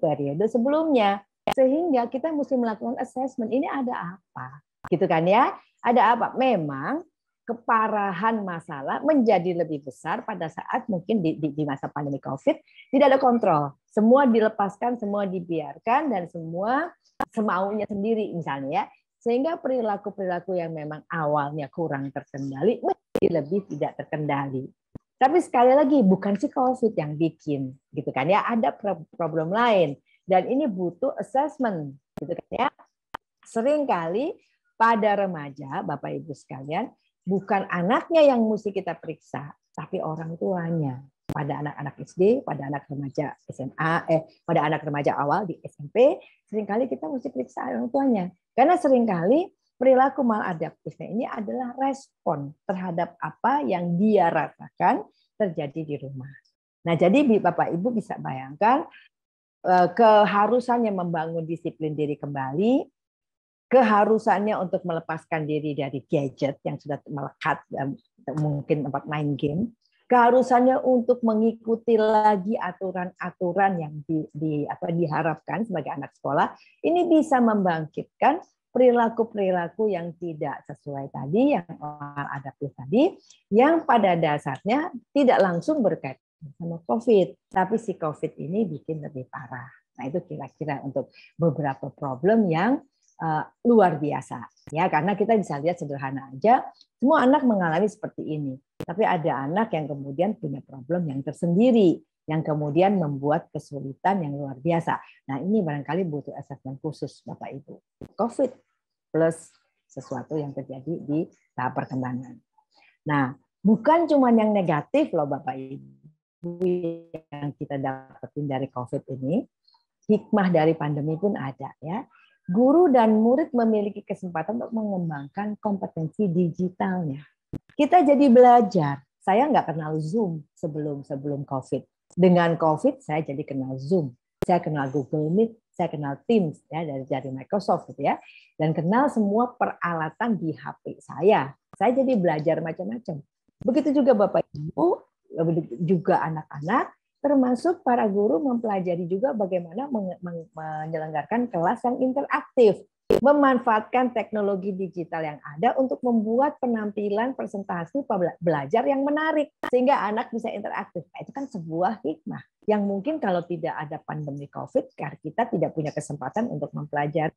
periode sebelumnya, sehingga kita mesti melakukan assessment. Ini ada apa, gitu kan ya? Ada apa? Memang keparahan masalah menjadi lebih besar pada saat mungkin di masa pandemi COVID tidak ada kontrol, semua dilepaskan, semua dibiarkan, dan semua semaunya sendiri misalnya ya, sehingga perilaku-perilaku yang memang awalnya kurang terkendali menjadi lebih tidak terkendali. Tapi sekali lagi bukan si COVID yang bikin, gitu kan ya, ada problem lain, dan ini butuh assessment, gitu kan ya. Seringkali pada remaja, Bapak Ibu sekalian, bukan anaknya yang mesti kita periksa, tapi orang tuanya. Pada anak-anak SD, pada anak remaja SMA, pada anak remaja awal di SMP, seringkali kita mesti periksa orang tuanya. Karena seringkali perilaku maladaptifnya ini adalah respon terhadap apa yang dia rasakan terjadi di rumah. Nah, jadi Bapak Ibu bisa bayangkan keharusannya membangun disiplin diri kembali, keharusannya untuk melepaskan diri dari gadget yang sudah melekat, mungkin tempat main game, keharusannya untuk mengikuti lagi aturan-aturan yang diharapkan sebagai anak sekolah, ini bisa membangkitkan perilaku-perilaku yang tidak sesuai tadi, yang maladaptif tadi, yang pada dasarnya tidak langsung berkaitan sama COVID, tapi si COVID ini bikin lebih parah. Nah, itu kira-kira untuk beberapa problem yang luar biasa ya, karena kita bisa lihat sederhana aja, semua anak mengalami seperti ini, tapi ada anak yang kemudian punya problem yang tersendiri yang kemudian membuat kesulitan yang luar biasa. Nah, ini barangkali butuh assessment khusus Bapak Ibu. COVID plus sesuatu yang terjadi di tahap perkembangan. Nah, bukan cuma yang negatif loh Bapak Ibu yang kita dapetin dari COVID ini, hikmah dari pandemi pun ada ya. Guru dan murid memiliki kesempatan untuk mengembangkan kompetensi digitalnya. Kita jadi belajar. Saya nggak kenal Zoom sebelum COVID. Dengan COVID saya jadi kenal Zoom. Saya kenal Google Meet, saya kenal Teams ya dari Microsoft gitu ya. Dan kenal semua peralatan di HP saya. Saya jadi belajar macam-macam. Begitu juga Bapak Ibu, juga anak-anak, termasuk para guru mempelajari juga bagaimana menyelenggarakan kelas yang interaktif, memanfaatkan teknologi digital yang ada untuk membuat penampilan presentasi belajar yang menarik, sehingga anak bisa interaktif. Nah, itu kan sebuah hikmah yang mungkin kalau tidak ada pandemi COVID, kita tidak punya kesempatan untuk mempelajari.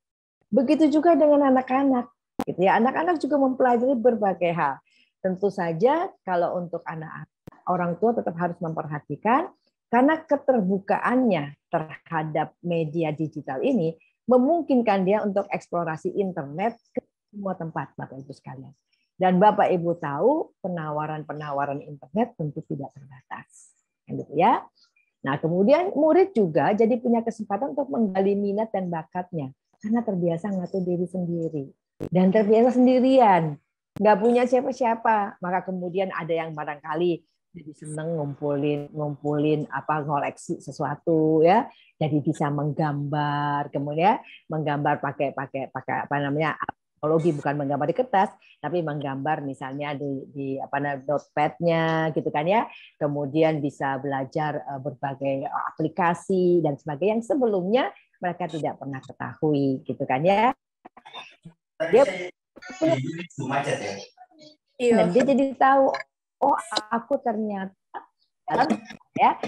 Begitu juga dengan anak-anak, gitu ya. Anak-anak juga mempelajari berbagai hal. Tentu saja kalau untuk anak-anak, orang tua tetap harus memperhatikan. Karena keterbukaannya terhadap media digital ini memungkinkan dia untuk eksplorasi internet ke semua tempat, Bapak Ibu sekalian. Dan Bapak Ibu tahu penawaran-penawaran internet tentu tidak terbatas, gitu ya. Nah, kemudian murid juga jadi punya kesempatan untuk menggali minat dan bakatnya karena terbiasa ngatur diri sendiri dan terbiasa sendirian, nggak punya siapa-siapa. Maka kemudian ada yang barangkali jadi seneng ngumpulin ngoleksi sesuatu ya, jadi bisa menggambar, kemudian menggambar pakai teknologi, bukan menggambar di kertas tapi menggambar misalnya di notepad-nya gitu kan ya, kemudian bisa belajar berbagai aplikasi dan sebagainya yang sebelumnya mereka tidak pernah ketahui gitu kan ya. Dia dan dia jadi tahu, oh aku ternyata ya,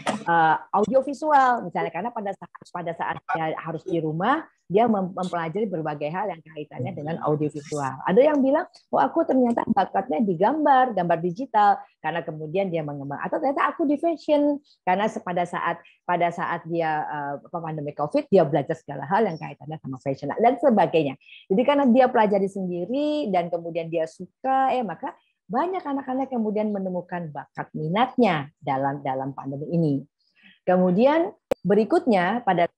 audiovisual misalnya, karena pada saat dia harus di rumah dia mempelajari berbagai hal yang kaitannya dengan audiovisual. Ada yang bilang, oh aku ternyata bakatnya di gambar digital, karena kemudian dia mengembang. Atau ternyata aku di fashion, karena pada saat dia pandemi COVID, dia belajar segala hal yang kaitannya sama fashion dan sebagainya. Jadi karena dia pelajari sendiri dan kemudian dia suka, maka banyak anak-anak kemudian menemukan bakat minatnya dalam pandemi ini. Kemudian berikutnya pada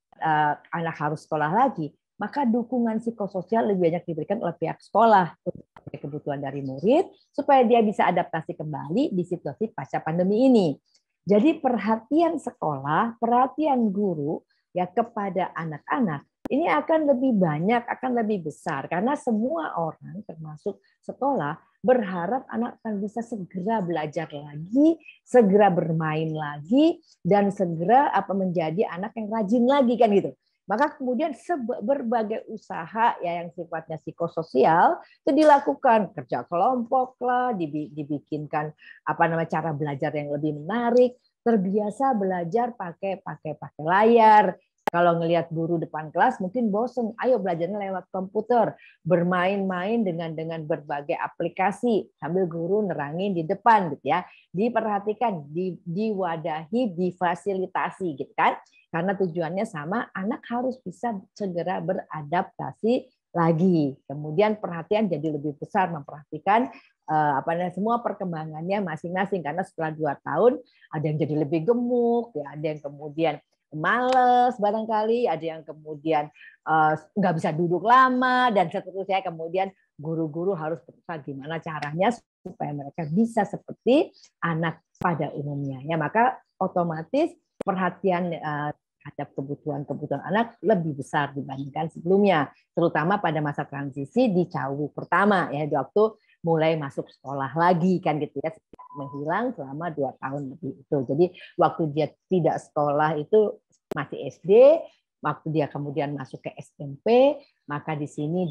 anak harus sekolah lagi, maka dukungan psikososial lebih banyak diberikan oleh pihak sekolah untuk kebutuhan dari murid supaya dia bisa adaptasi kembali di situasi pasca pandemi ini. Jadi perhatian sekolah, perhatian guru ya kepada anak-anak ini akan lebih banyak, akan lebih besar karena semua orang termasuk sekolah berharap anak akan bisa segera belajar lagi, segera bermain lagi, dan segera menjadi anak yang rajin lagi kan gitu. Maka kemudian berbagai usaha ya yang sifatnya psikososial itu dilakukan, kerja kelompok lah, dibikinkan cara belajar yang lebih menarik, terbiasa belajar pakai layar. Kalau ngelihat guru depan kelas mungkin bosen, ayo belajarnya lewat komputer, bermain-main dengan berbagai aplikasi sambil guru nerangin di depan gitu ya. Diperhatikan, diwadahi, difasilitasi gitu kan. Karena tujuannya sama, anak harus bisa segera beradaptasi lagi. Kemudian perhatian jadi lebih besar, memperhatikan semua perkembangannya masing-masing, karena setelah 2 tahun ada yang jadi lebih gemuk, ya, ada yang kemudian males barangkali, ada yang kemudian nggak bisa duduk lama, dan seterusnya. Kemudian guru-guru harus berusaha gimana caranya supaya mereka bisa seperti anak pada umumnya. Ya, maka otomatis perhatian terhadap kebutuhan anak lebih besar dibandingkan sebelumnya, terutama pada masa transisi di CAWU pertama ya, di waktu mulai masuk sekolah lagi kan gitu ya, menghilang selama 2 tahun lebih itu. Jadi waktu dia tidak sekolah itu masih SD, waktu dia kemudian masuk ke SMP, maka di sini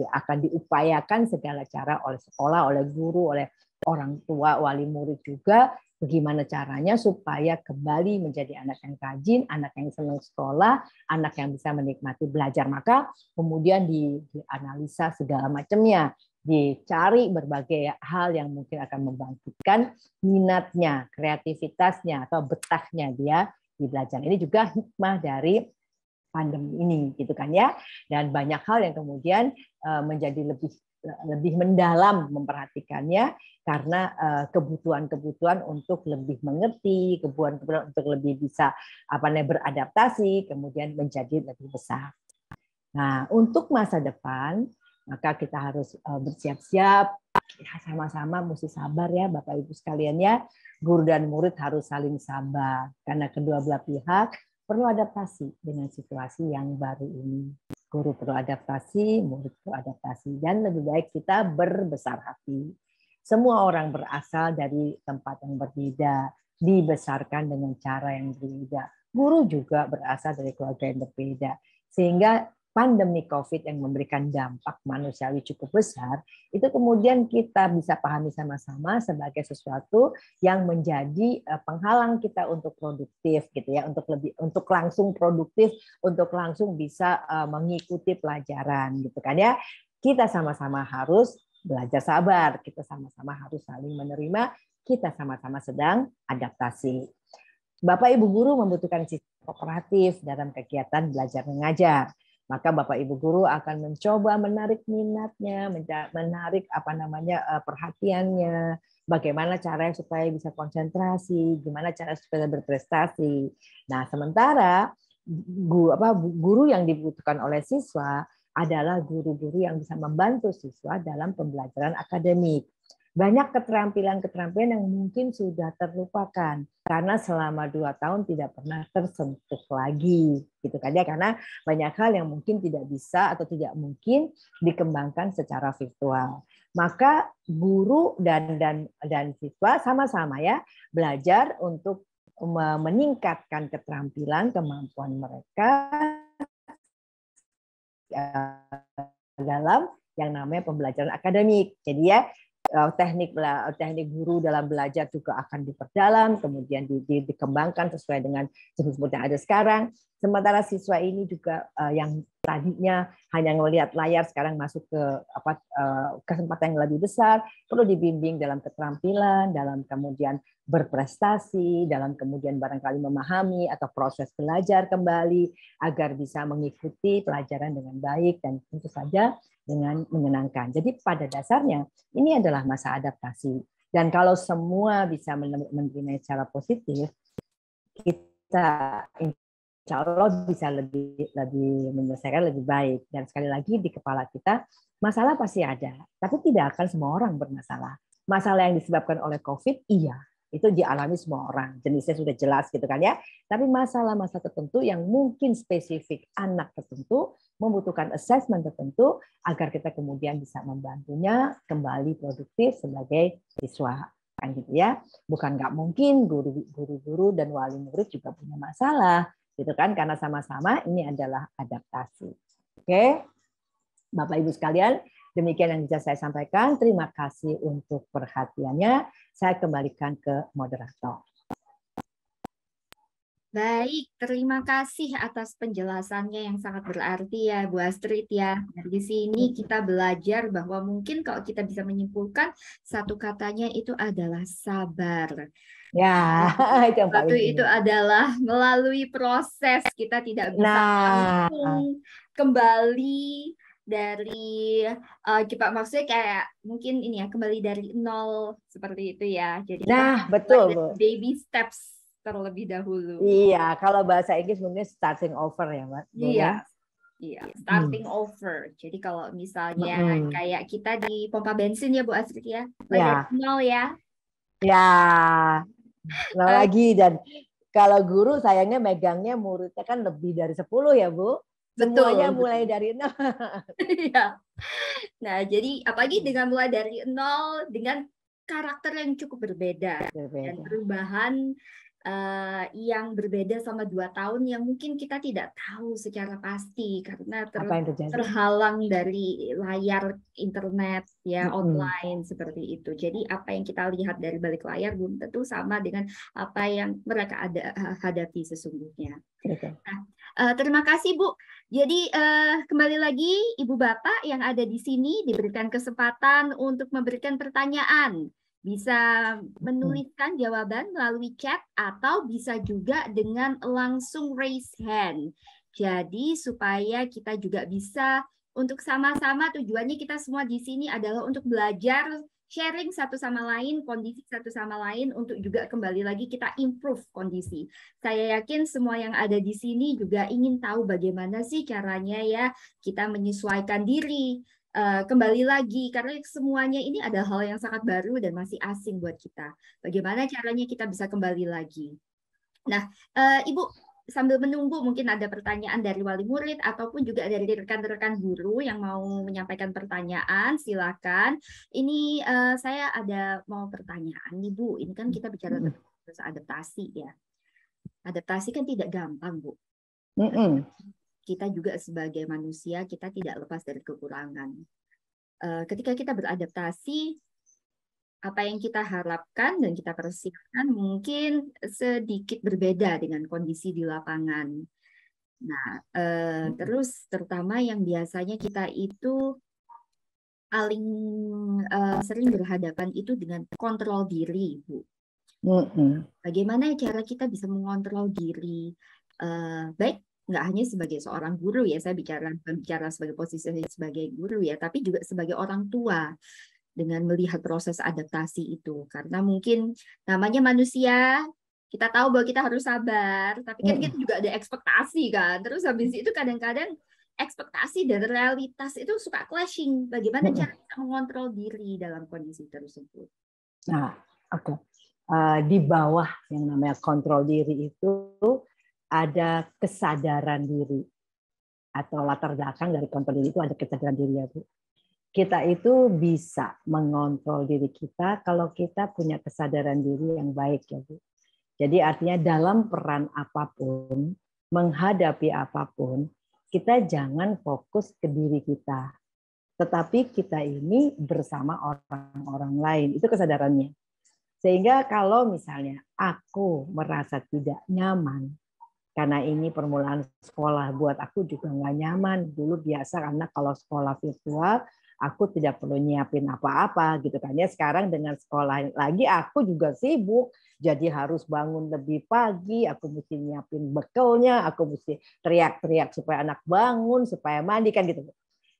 akan diupayakan segala cara oleh sekolah, oleh guru, oleh orang tua, wali murid juga, bagaimana caranya supaya kembali menjadi anak yang rajin, anak yang senang sekolah, anak yang bisa menikmati belajar. Maka kemudian dianalisa segala macamnya, dicari berbagai hal yang mungkin akan membangkitkan minatnya, kreativitasnya, atau betahnya dia di belajar. Ini juga hikmah dari pandemi ini, gitu kan ya. Dan banyak hal yang kemudian menjadi lebih mendalam memperhatikannya karena kebutuhan untuk lebih mengerti, kebutuhan untuk lebih bisa beradaptasi, kemudian menjadi lebih besar. Nah, untuk masa depan, maka kita harus bersiap-siap, sama-sama mesti sabar ya Bapak Ibu sekalian ya. Guru dan murid harus saling sabar karena kedua belah pihak perlu adaptasi dengan situasi yang baru ini. Guru perlu adaptasi, murid perlu adaptasi, dan lebih baik kita berbesar hati. Semua orang berasal dari tempat yang berbeda, dibesarkan dengan cara yang berbeda. Guru juga berasal dari keluarga yang berbeda, sehingga pandemi COVID yang memberikan dampak manusiawi cukup besar, itu kemudian kita bisa pahami sama-sama sebagai sesuatu yang menjadi penghalang kita untuk produktif, gitu ya, untuk langsung produktif, untuk langsung bisa mengikuti pelajaran, gitu kan ya. Kita sama-sama harus belajar sabar, kita sama-sama harus saling menerima, kita sama-sama sedang adaptasi. Bapak Ibu guru membutuhkan sistem kooperatif dalam kegiatan belajar mengajar. Maka Bapak Ibu guru akan mencoba menarik minatnya, menarik perhatiannya, bagaimana caranya supaya bisa konsentrasi, gimana cara supaya berprestasi. Nah, sementara guru yang dibutuhkan oleh siswa adalah guru-guru yang bisa membantu siswa dalam pembelajaran akademik. Banyak keterampilan-keterampilan yang mungkin sudah terlupakan karena selama 2 tahun tidak pernah tersentuh lagi, gitu kan ya, karena banyak hal yang mungkin tidak bisa atau tidak mungkin dikembangkan secara virtual. Maka guru dan siswa sama-sama ya belajar untuk meningkatkan keterampilan, kemampuan mereka dalam yang namanya pembelajaran akademik. Jadi ya, teknik guru dalam belajar juga akan diperdalam, kemudian dikembangkan sesuai dengan jenis yang ada sekarang. Sementara siswa ini juga yang tadinya hanya melihat layar sekarang masuk ke kesempatan yang lebih besar, perlu dibimbing dalam keterampilan, dalam kemudian berprestasi, dalam kemudian barangkali memahami atau proses belajar kembali agar bisa mengikuti pelajaran dengan baik dan tentu saja dengan menyenangkan. Jadi pada dasarnya ini adalah masa adaptasi. Dan kalau semua bisa menerima secara positif, kita insya Allah bisa lebih menyelesaikan lebih baik. Dan sekali lagi di kepala kita, masalah pasti ada. Tapi tidak akan semua orang bermasalah. Masalah yang disebabkan oleh COVID, iya. Itu dialami semua orang. Jenisnya sudah jelas gitu kan ya. Tapi masalah-masalah tertentu yang mungkin spesifik anak tertentu, membutuhkan assessment tertentu agar kita kemudian bisa membantunya kembali produktif sebagai siswa kan gitu ya. Bukan nggak mungkin guru-guru dan wali murid juga punya masalah gitu kan, karena sama-sama ini adalah adaptasi. Oke, Bapak Ibu sekalian, demikian yang bisa saya sampaikan. Terima kasih untuk perhatiannya. Saya kembalikan ke moderator. Baik, terima kasih atas penjelasannya yang sangat berarti ya Bu Astrid ya. Dari sini kita belajar bahwa mungkin kalau kita bisa menyimpulkan satu katanya itu adalah sabar. Ya, itu yang paling itu adalah melalui proses, kita tidak bisa langsung kembali dari maksudnya kayak mungkin ini ya, kembali dari nol seperti itu ya. Jadi betul, baby steps terlebih dahulu. Iya, kalau bahasa Inggris mungkin starting over ya, Mbak. Iya, starting over. Jadi kalau misalnya kayak kita di pompa bensin ya Bu Astrid ya, dari nol ya. Ya, nol lagi. Dan kalau guru sayangnya megangnya muridnya kan lebih dari 10 ya Bu. Semuanya mulai dari nol. Iya. Nah, jadi apalagi dengan mulai dari nol dengan karakter yang cukup berbeda. Dan perubahan yang berbeda sama 2 tahun yang mungkin kita tidak tahu secara pasti karena terhalang dari layar internet ya, online seperti itu. Jadi apa yang kita lihat dari balik layar belum tentu sama dengan apa yang mereka hadapi sesungguhnya. Nah, terima kasih Bu. Jadi kembali lagi Ibu Bapak yang ada di sini diberikan kesempatan untuk memberikan pertanyaan. Bisa menuliskan jawaban melalui chat atau bisa juga dengan langsung raise hand. Jadi supaya kita juga bisa untuk sama-sama, tujuannya kita semua di sini adalah untuk belajar, sharing satu sama lain, kondisi satu sama lain untuk juga kembali lagi kita improve kondisi. Saya yakin semua yang ada di sini juga ingin tahu bagaimana sih caranya ya kita menyesuaikan diri. Kembali lagi karena semuanya ini adalah hal yang sangat baru dan masih asing buat kita. Bagaimana caranya kita bisa kembali lagi? Nah, Ibu sambil menunggu mungkin ada pertanyaan dari wali murid ataupun juga dari rekan-rekan guru yang mau menyampaikan pertanyaan, silakan. Ini saya ada mau pertanyaan nih Bu. Ini kan kita bicara tentang proses adaptasi ya. Adaptasi kan tidak gampang Bu. Kita juga sebagai manusia, kita tidak lepas dari kekurangan. Ketika kita beradaptasi, apa yang kita harapkan dan kita persiapkan mungkin sedikit berbeda dengan kondisi di lapangan. Nah, terus terutama yang biasanya kita itu paling sering berhadapan itu dengan kontrol diri, Bu. Bagaimana cara kita bisa mengontrol diri? Baik, nggak hanya sebagai seorang guru ya, saya bicara sebagai posisi sebagai guru ya, tapi juga sebagai orang tua dengan melihat proses adaptasi itu. Karena mungkin namanya manusia, kita tahu bahwa kita harus sabar, tapi kan kita juga ada ekspektasi kan. Terus habis itu kadang-kadang ekspektasi dan realitas itu suka clashing. Bagaimana cara kita mengontrol diri dalam kondisi tersebut? Nah, oke. Di bawah yang namanya kontrol diri itu ada kesadaran diri atau latar belakang dari kontrol diri itu ada kesadaran diri ya Bu. Kita itu bisa mengontrol diri kita kalau kita punya kesadaran diri yang baik ya Bu. Jadi artinya dalam peran apapun, menghadapi apapun, kita jangan fokus ke diri kita. tetapi kita ini bersama orang-orang lain. Itu kesadarannya. Sehingga kalau misalnya aku merasa tidak nyaman, karena ini permulaan sekolah, buat aku juga nggak nyaman. Dulu biasa karena kalau sekolah virtual, aku tidak perlu nyiapin apa-apa gitu kan ya. Sekarang dengan sekolah lagi, aku juga sibuk. Jadi harus bangun lebih pagi, aku mesti nyiapin bekalnya, aku mesti teriak-teriak supaya anak bangun, supaya mandi kan gitu.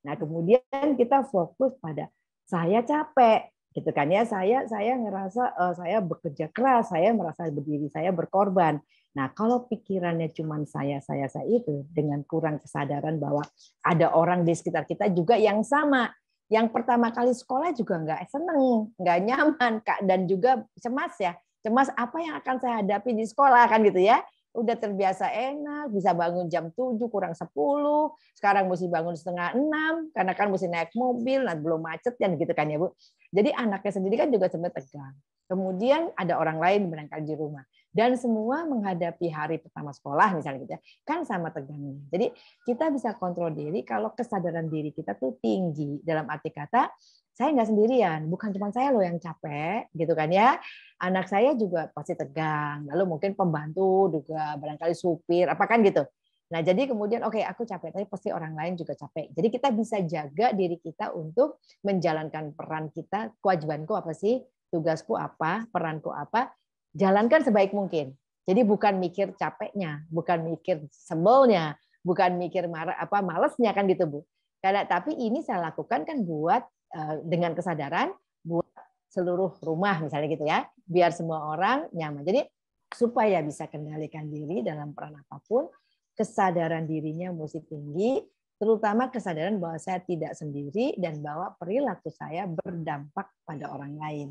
Nah, kemudian kita fokus pada saya capek, gitu kan ya. Saya ngerasa saya bekerja keras, saya merasa berdiri saya berkorban. Nah, kalau pikirannya cuma saya itu dengan kurang kesadaran bahwa ada orang di sekitar kita juga yang sama. Yang pertama kali sekolah juga nggak seneng, nggak nyaman, Kak, dan juga cemas ya. Cemas apa yang akan saya hadapi di sekolah kan gitu ya. Udah terbiasa enak, bisa bangun jam 7 kurang 10, sekarang mesti bangun setengah 6, karena kan mesti naik mobil, nah belum macet kan gitu kan ya Bu. Jadi anaknya sendiri kan juga sebenarnya tegang. Kemudian ada orang lain barangkali di rumah. Dan semua menghadapi hari pertama sekolah misalnya gitu ya, kan sama tegangnya. Jadi kita bisa kontrol diri kalau kesadaran diri kita tuh tinggi. Dalam arti kata, saya nggak sendirian, bukan cuma saya loh yang capek, gitu kan ya. Anak saya juga pasti tegang, lalu mungkin pembantu juga, barangkali supir, apa kan gitu. Nah, jadi kemudian oke, aku capek, tapi pasti orang lain juga capek. Jadi kita bisa jaga diri kita untuk menjalankan peran kita, kewajibanku apa sih, tugasku apa, peranku apa, jalankan sebaik mungkin. Jadi bukan mikir capeknya, bukan mikir sebelnya, bukan mikir marah apa malesnya kan gitu Bu. Karena tapi ini saya lakukan kan buat dengan kesadaran buat seluruh rumah misalnya gitu ya, biar semua orang nyaman. Jadi supaya bisa kendalikan diri dalam peran apapun, kesadaran dirinya mesti tinggi, terutama kesadaran bahwa saya tidak sendiri dan bahwa perilaku saya berdampak pada orang lain.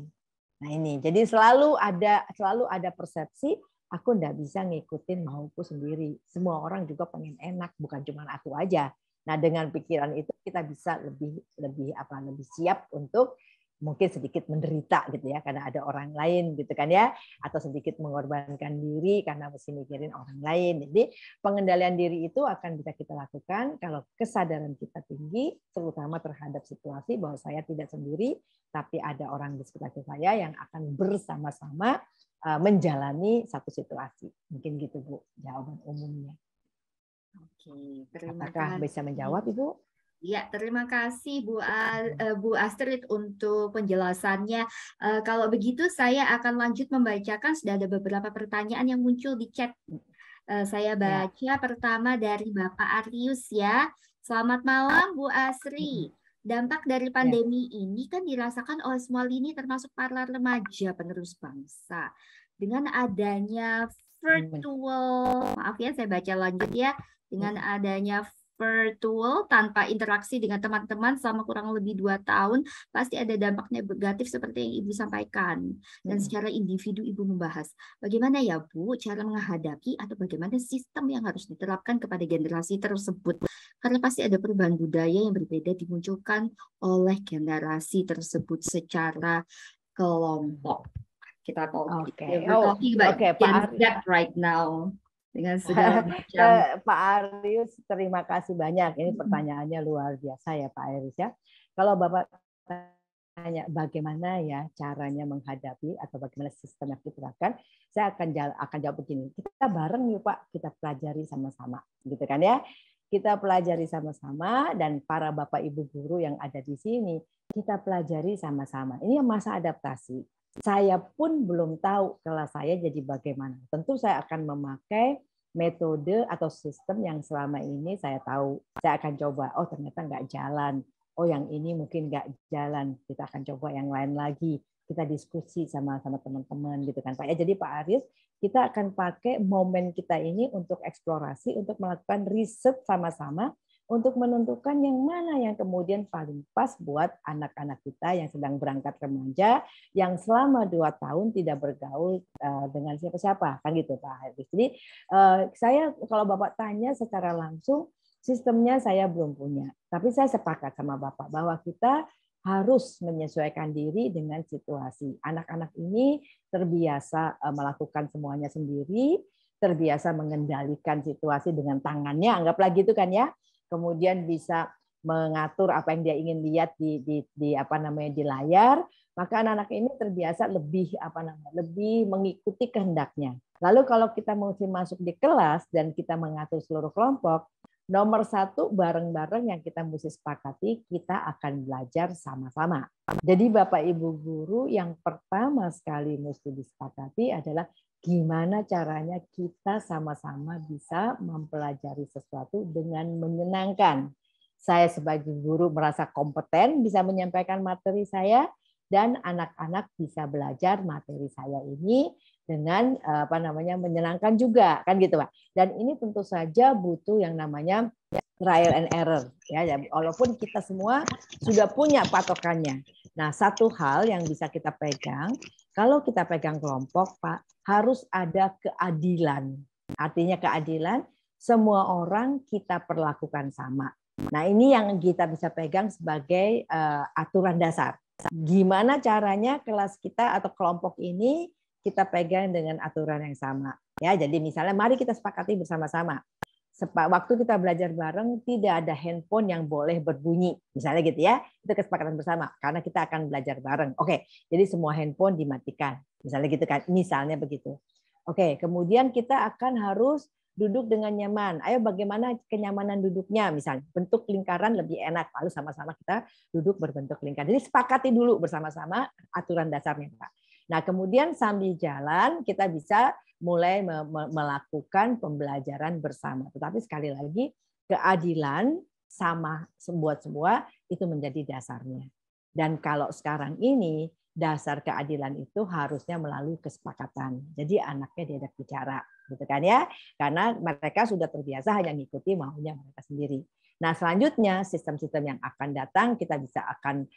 Nah ini, jadi selalu ada persepsi aku nggak bisa ngikutin mauku sendiri. Semua orang juga pengen enak, bukan cuma aku aja. Nah, dengan pikiran itu kita bisa lebih siap untuk mungkin sedikit menderita gitu ya karena ada orang lain gitu kan ya, atau sedikit mengorbankan diri karena mesti mikirin orang lain. Jadi pengendalian diri itu akan bisa kita lakukan kalau kesadaran kita tinggi, terutama terhadap situasi bahwa saya tidak sendiri, tapi ada orang di sekitar saya yang akan bersama-sama menjalani satu situasi. Mungkin gitu Bu jawaban umumnya. Oke, terima Apakah kasih. bisa menjawab Ibu? Ya, terima kasih Bu Astrid untuk penjelasannya. Kalau begitu saya akan lanjut membacakan, sudah ada beberapa pertanyaan yang muncul di chat. Saya baca pertama dari Bapak Arius ya. Selamat malam Bu Asri. Dampak dari pandemi ini kan dirasakan oleh semua lini termasuk para remaja penerus bangsa. Dengan adanya virtual, maaf ya saya baca lanjut ya. Dengan adanya virtual tanpa interaksi dengan teman-teman selama kurang lebih 2 tahun, pasti ada dampak negatif seperti yang Ibu sampaikan. Dan secara individu Ibu membahas, bagaimana ya Bu cara menghadapi atau bagaimana sistem yang harus diterapkan kepada generasi tersebut. Karena pasti ada perubahan budaya yang berbeda dimunculkan oleh generasi tersebut secara kelompok. Kita talking about Gen Z right now. Dengan segala macam. Pak Arius, terima kasih banyak. Ini pertanyaannya luar biasa ya Pak Arius ya. Kalau Bapak tanya bagaimana ya caranya menghadapi atau bagaimana sistem yang diterapkan, saya akan jawab begini. Kita bareng yuk Pak, kita pelajari sama-sama, gitu kan ya. Kita pelajari sama-sama dan para Bapak Ibu guru yang ada di sini, kita pelajari sama-sama. Ini masa adaptasi. Saya pun belum tahu kelas saya jadi bagaimana. Tentu saya akan memakai metode atau sistem yang selama ini saya tahu. Saya akan coba, oh ternyata nggak jalan. Oh yang ini mungkin nggak jalan. Kita akan coba yang lain lagi. Kita diskusi sama teman-teman gitu kan Pak. Ya, jadi Pak Arius, kita akan pakai momen kita ini untuk eksplorasi, untuk melakukan riset sama-sama, untuk menentukan yang mana yang kemudian paling pas buat anak-anak kita yang sedang berangkat remaja, yang selama 2 tahun tidak bergaul dengan siapa-siapa, kan gitu Pak Haris. Jadi saya kalau Bapak tanya secara langsung, sistemnya saya belum punya. Tapi saya sepakat sama Bapak bahwa kita harus menyesuaikan diri dengan situasi. Anak-anak ini terbiasa melakukan semuanya sendiri, terbiasa mengendalikan situasi dengan tangannya, anggaplah gitu kan ya. Kemudian bisa mengatur apa yang dia ingin lihat di apa namanya di layar, maka anak-anak ini terbiasa lebih mengikuti kehendaknya. Lalu kalau kita mesti masuk di kelas dan kita mengatur seluruh kelompok, nomor satu bareng-bareng yang kita mesti sepakati, kita akan belajar sama-sama. Jadi Bapak Ibu guru yang pertama sekali mesti disepakati adalah gimana caranya kita sama-sama bisa mempelajari sesuatu dengan menyenangkan. Saya sebagai guru merasa kompeten bisa menyampaikan materi saya, dan anak-anak bisa belajar materi saya ini dengan menyenangkan juga, kan gitu Pak. Dan ini tentu saja butuh yang namanya trial and error ya. Walaupun kita semua sudah punya patokannya. Nah, satu hal yang bisa kita pegang, kalau kita pegang kelompok Pak, harus ada keadilan. Artinya keadilan, semua orang kita perlakukan sama. Nah, ini yang kita bisa pegang sebagai aturan dasar. Gimana caranya kelas kita atau kelompok ini kita pegang dengan aturan yang sama. Ya, jadi misalnya mari kita sepakati bersama-sama. Waktu kita belajar bareng tidak ada handphone yang boleh berbunyi. Misalnya gitu ya. Itu kesepakatan bersama karena kita akan belajar bareng. Oke, jadi semua handphone dimatikan. Misalnya gitu kan. Misalnya begitu. Oke, kemudian kita akan harus duduk dengan nyaman. Ayo bagaimana kenyamanan duduknya? Misalnya bentuk lingkaran lebih enak. Lalu sama-sama kita duduk berbentuk lingkaran. Jadi sepakati dulu bersama-sama aturan dasarnya, Pak. Nah, kemudian sambil jalan kita bisa mulai melakukan pembelajaran bersama. Tetapi sekali lagi keadilan sama buat semua itu menjadi dasarnya. Dan kalau sekarang ini dasar keadilan itu harusnya melalui kesepakatan. Jadi anaknya diajak bicara, gitu kan ya? Karena mereka sudah terbiasa hanya mengikuti maunya mereka sendiri. Nah, selanjutnya sistem-sistem yang akan datang kita bisa akan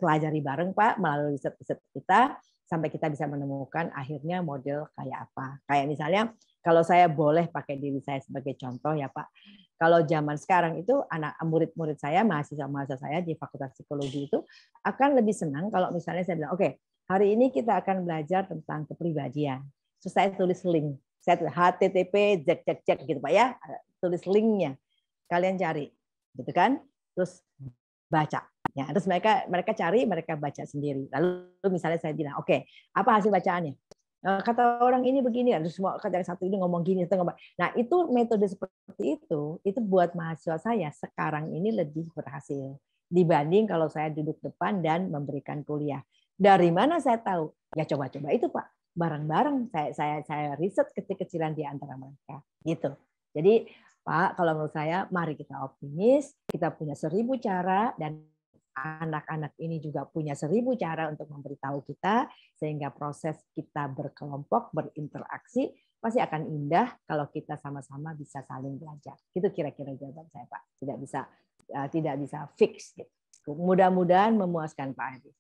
pelajari bareng Pak melalui riset-riset kita sampai kita bisa menemukan akhirnya model kayak apa. Kayak misalnya kalau saya boleh pakai diri saya sebagai contoh ya Pak. Kalau zaman sekarang itu murid-murid saya, mahasiswa saya di Fakultas Psikologi itu akan lebih senang kalau misalnya saya bilang, oke, hari ini kita akan belajar tentang kepribadian. Terus saya tulis link. Saya tulis HTTP gitu Pak ya, tulis linknya. Kalian cari, gitu kan? Terus baca. Ya, terus mereka cari, mereka baca sendiri. Lalu misalnya saya bilang, oke, apa hasil bacaannya? Kata orang ini begini, terus semua kata satu ini ngomong gini, nah itu metode seperti itu buat mahasiswa saya sekarang ini lebih berhasil dibanding kalau saya duduk depan dan memberikan kuliah. Dari mana saya tahu? Ya coba-coba itu Pak, bareng-bareng saya riset kecil-kecilan di antara mereka, gitu. Jadi Pak, kalau menurut saya, mari kita optimis, kita punya 1000 cara dan anak-anak ini juga punya 1000 cara untuk memberitahu kita, sehingga proses kita berkelompok, berinteraksi, pasti akan indah kalau kita sama-sama bisa saling belajar. Itu kira-kira jawaban saya, Pak. Tidak bisa fix. Gitu. Mudah-mudahan memuaskan Pak Adi.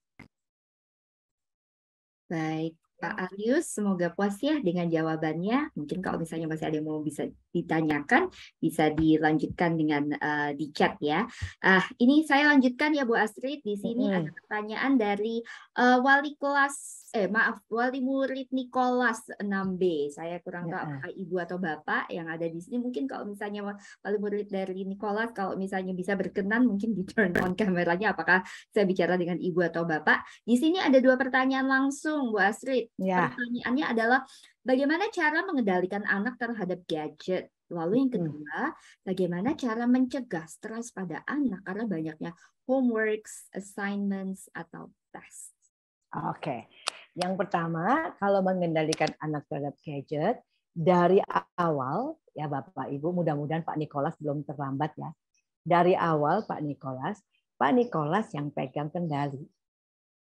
Baik, Pak Arius, semoga puas ya dengan jawabannya. Mungkin kalau misalnya masih ada yang mau bisa ditanyakan, bisa dilanjutkan dengan di chat ya. Ini saya lanjutkan ya Bu Astrid. Di sini ada pertanyaan dari wali murid Nicholas 6B. Saya kurang tahu apakah Ibu atau Bapak yang ada di sini. Mungkin kalau misalnya wali murid dari Nicholas, kalau misalnya bisa berkenan, mungkin di turn on kameranya. Apakah saya bicara dengan Ibu atau Bapak? Di sini ada 2 pertanyaan langsung, Bu Astrid. Ya. Pertanyaannya adalah bagaimana cara mengendalikan anak terhadap gadget? Lalu yang kedua, bagaimana cara mencegah stres pada anak karena banyaknya homeworks, assignments, atau tes? Oke. Yang pertama, kalau mengendalikan anak terhadap gadget, dari awal, ya Bapak Ibu, mudah-mudahan Pak Nicholas belum terlambat ya. Dari awal Pak Nicholas yang pegang kendali.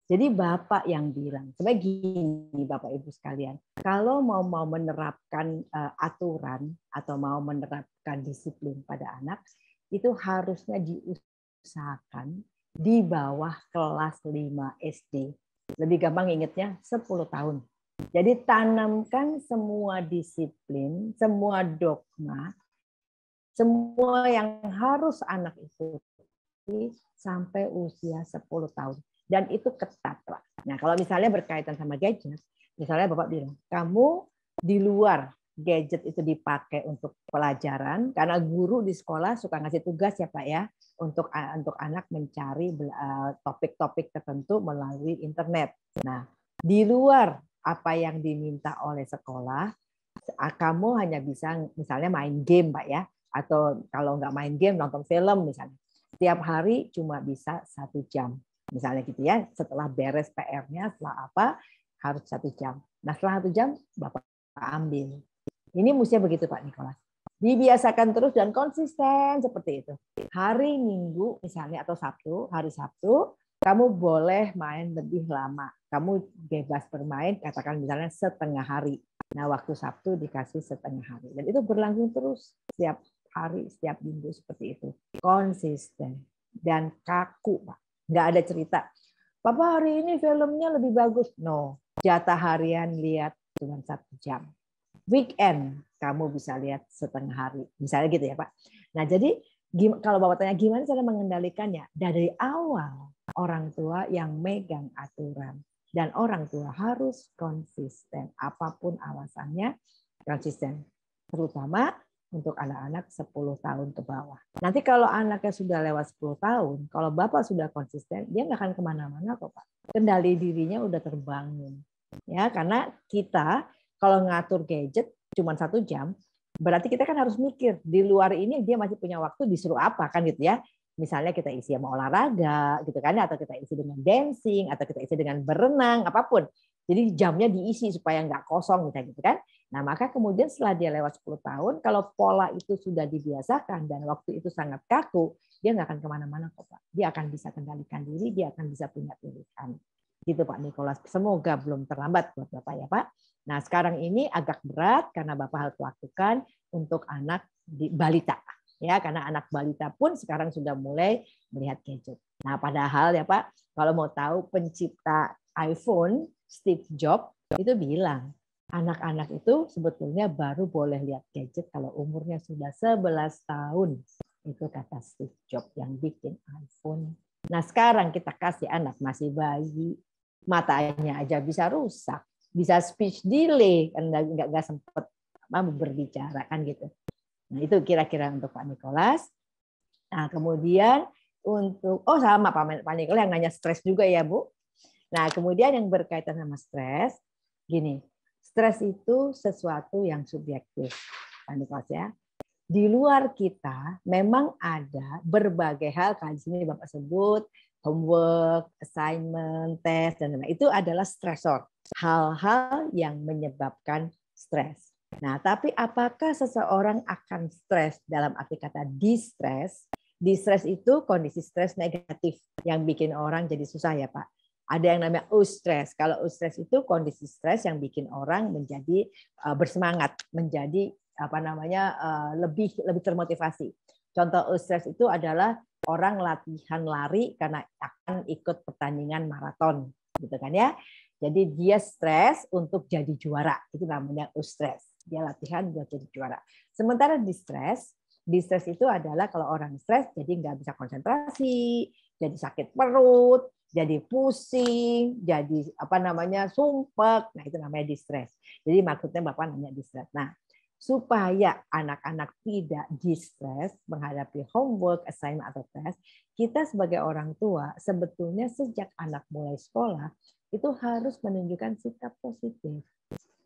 Jadi Bapak yang bilang, sebenarnya gini Bapak Ibu sekalian, kalau mau menerapkan aturan atau mau menerapkan disiplin pada anak, itu harusnya diusahakan di bawah kelas 5 SD. Lebih gampang ingatnya 10 tahun. Jadi tanamkan semua disiplin, semua dogma, semua yang harus anak ikuti sampai usia 10 tahun. Dan itu ketat, Pak. Nah, kalau misalnya berkaitan sama gadget, misalnya Bapak bilang, kamu di luar gadget itu dipakai untuk pelajaran, karena guru di sekolah suka ngasih tugas ya Pak ya, untuk anak mencari topik-topik tertentu melalui internet. Nah, di luar apa yang diminta oleh sekolah, kamu hanya bisa misalnya main game Pak ya, atau kalau nggak main game nonton film misalnya. Tiap hari cuma bisa 1 jam. Misalnya gitu ya, setelah beres PR-nya, setelah apa, harus 1 jam. Nah setelah 1 jam, Bapak ambil. Ini mestinya begitu Pak Nikolas. Dibiasakan terus dan konsisten seperti itu. Hari Minggu misalnya atau Sabtu, hari Sabtu, kamu boleh main lebih lama. Kamu bebas bermain, katakan misalnya setengah hari. Nah waktu Sabtu dikasih setengah hari. Dan itu berlangsung terus setiap hari, setiap minggu seperti itu. Konsisten dan kaku Pak. Nggak ada cerita. Papa hari ini filmnya lebih bagus. No, jatah harian lihat cuma 1 jam. Weekend kamu bisa lihat setengah hari. Misalnya gitu ya Pak. Nah jadi kalau Bapak tanya gimana cara mengendalikannya? Dari awal orang tua yang megang aturan. Dan orang tua harus konsisten. Apapun alasannya konsisten. Terutama untuk anak-anak 10 tahun ke bawah. Nanti kalau anaknya sudah lewat 10 tahun, kalau Bapak sudah konsisten, dia nggak akan kemana-mana kok Pak. Kendali dirinya udah terbangun. Ya, karena kita kalau ngatur gadget cuma 1 jam, berarti kita kan harus mikir, di luar ini dia masih punya waktu disuruh apa kan gitu ya. Misalnya kita isi sama olahraga gitu kan, atau kita isi dengan dancing, atau kita isi dengan berenang, apapun. Jadi jamnya diisi supaya nggak kosong misalnya gitu kan. Nah, maka kemudian setelah dia lewat 10 tahun, kalau pola itu sudah dibiasakan dan waktu itu sangat kaku, dia nggak akan kemana-mana kok Pak. Dia akan bisa kendalikan diri, dia akan bisa punya pilihan. Gitu Pak Nikolas. Semoga belum terlambat buat Bapak ya Pak. Nah, sekarang ini agak berat karena Bapak harus lakukan untuk anak di balita. Ya, karena anak balita pun sekarang sudah mulai melihat gadget. Nah, padahal ya Pak, kalau mau tahu pencipta iPhone, Steve Jobs, itu bilang, anak-anak itu sebetulnya baru boleh lihat gadget kalau umurnya sudah 11 tahun. Itu kata Steve Jobs yang bikin iPhone. Nah, sekarang kita kasih anak masih bayi, matanya aja bisa rusak, bisa speech delay, kan nggak sempat berbicara kan gitu. Nah, itu kira-kira untuk Pak Nikolas. Nah, kemudian untuk sama Pak Nikolas yang nanya stres juga ya, Bu. Nah, kemudian yang berkaitan sama stres, gini, stres itu sesuatu yang subjektif, Pak Nikolas ya. Di luar kita memang ada berbagai hal, kan di sini Bapak sebut homework, assignment, tes, dan lain-lain. Itu adalah stresor, hal-hal yang menyebabkan stres. Nah, tapi apakah seseorang akan stres dalam arti kata distress? Distress itu kondisi stres negatif yang bikin orang jadi susah ya Pak. Ada yang namanya eustress. Kalau eustress itu kondisi stres yang bikin orang menjadi bersemangat, menjadi lebih termotivasi. Contoh eustress itu adalah orang latihan lari karena akan ikut pertandingan maraton, gitu kan ya. Jadi dia stres untuk jadi juara, itu namanya eustress. Dia latihan buat jadi juara. Sementara distress itu adalah kalau orang stres jadi nggak bisa konsentrasi, jadi sakit perut, jadi pusing, jadi sumpek. Nah, itu namanya distress. Jadi maksudnya Bapak nanya distress. Nah, supaya anak-anak tidak distress menghadapi homework, assignment atau tes, kita sebagai orang tua sebetulnya sejak anak mulai sekolah itu harus menunjukkan sikap positif.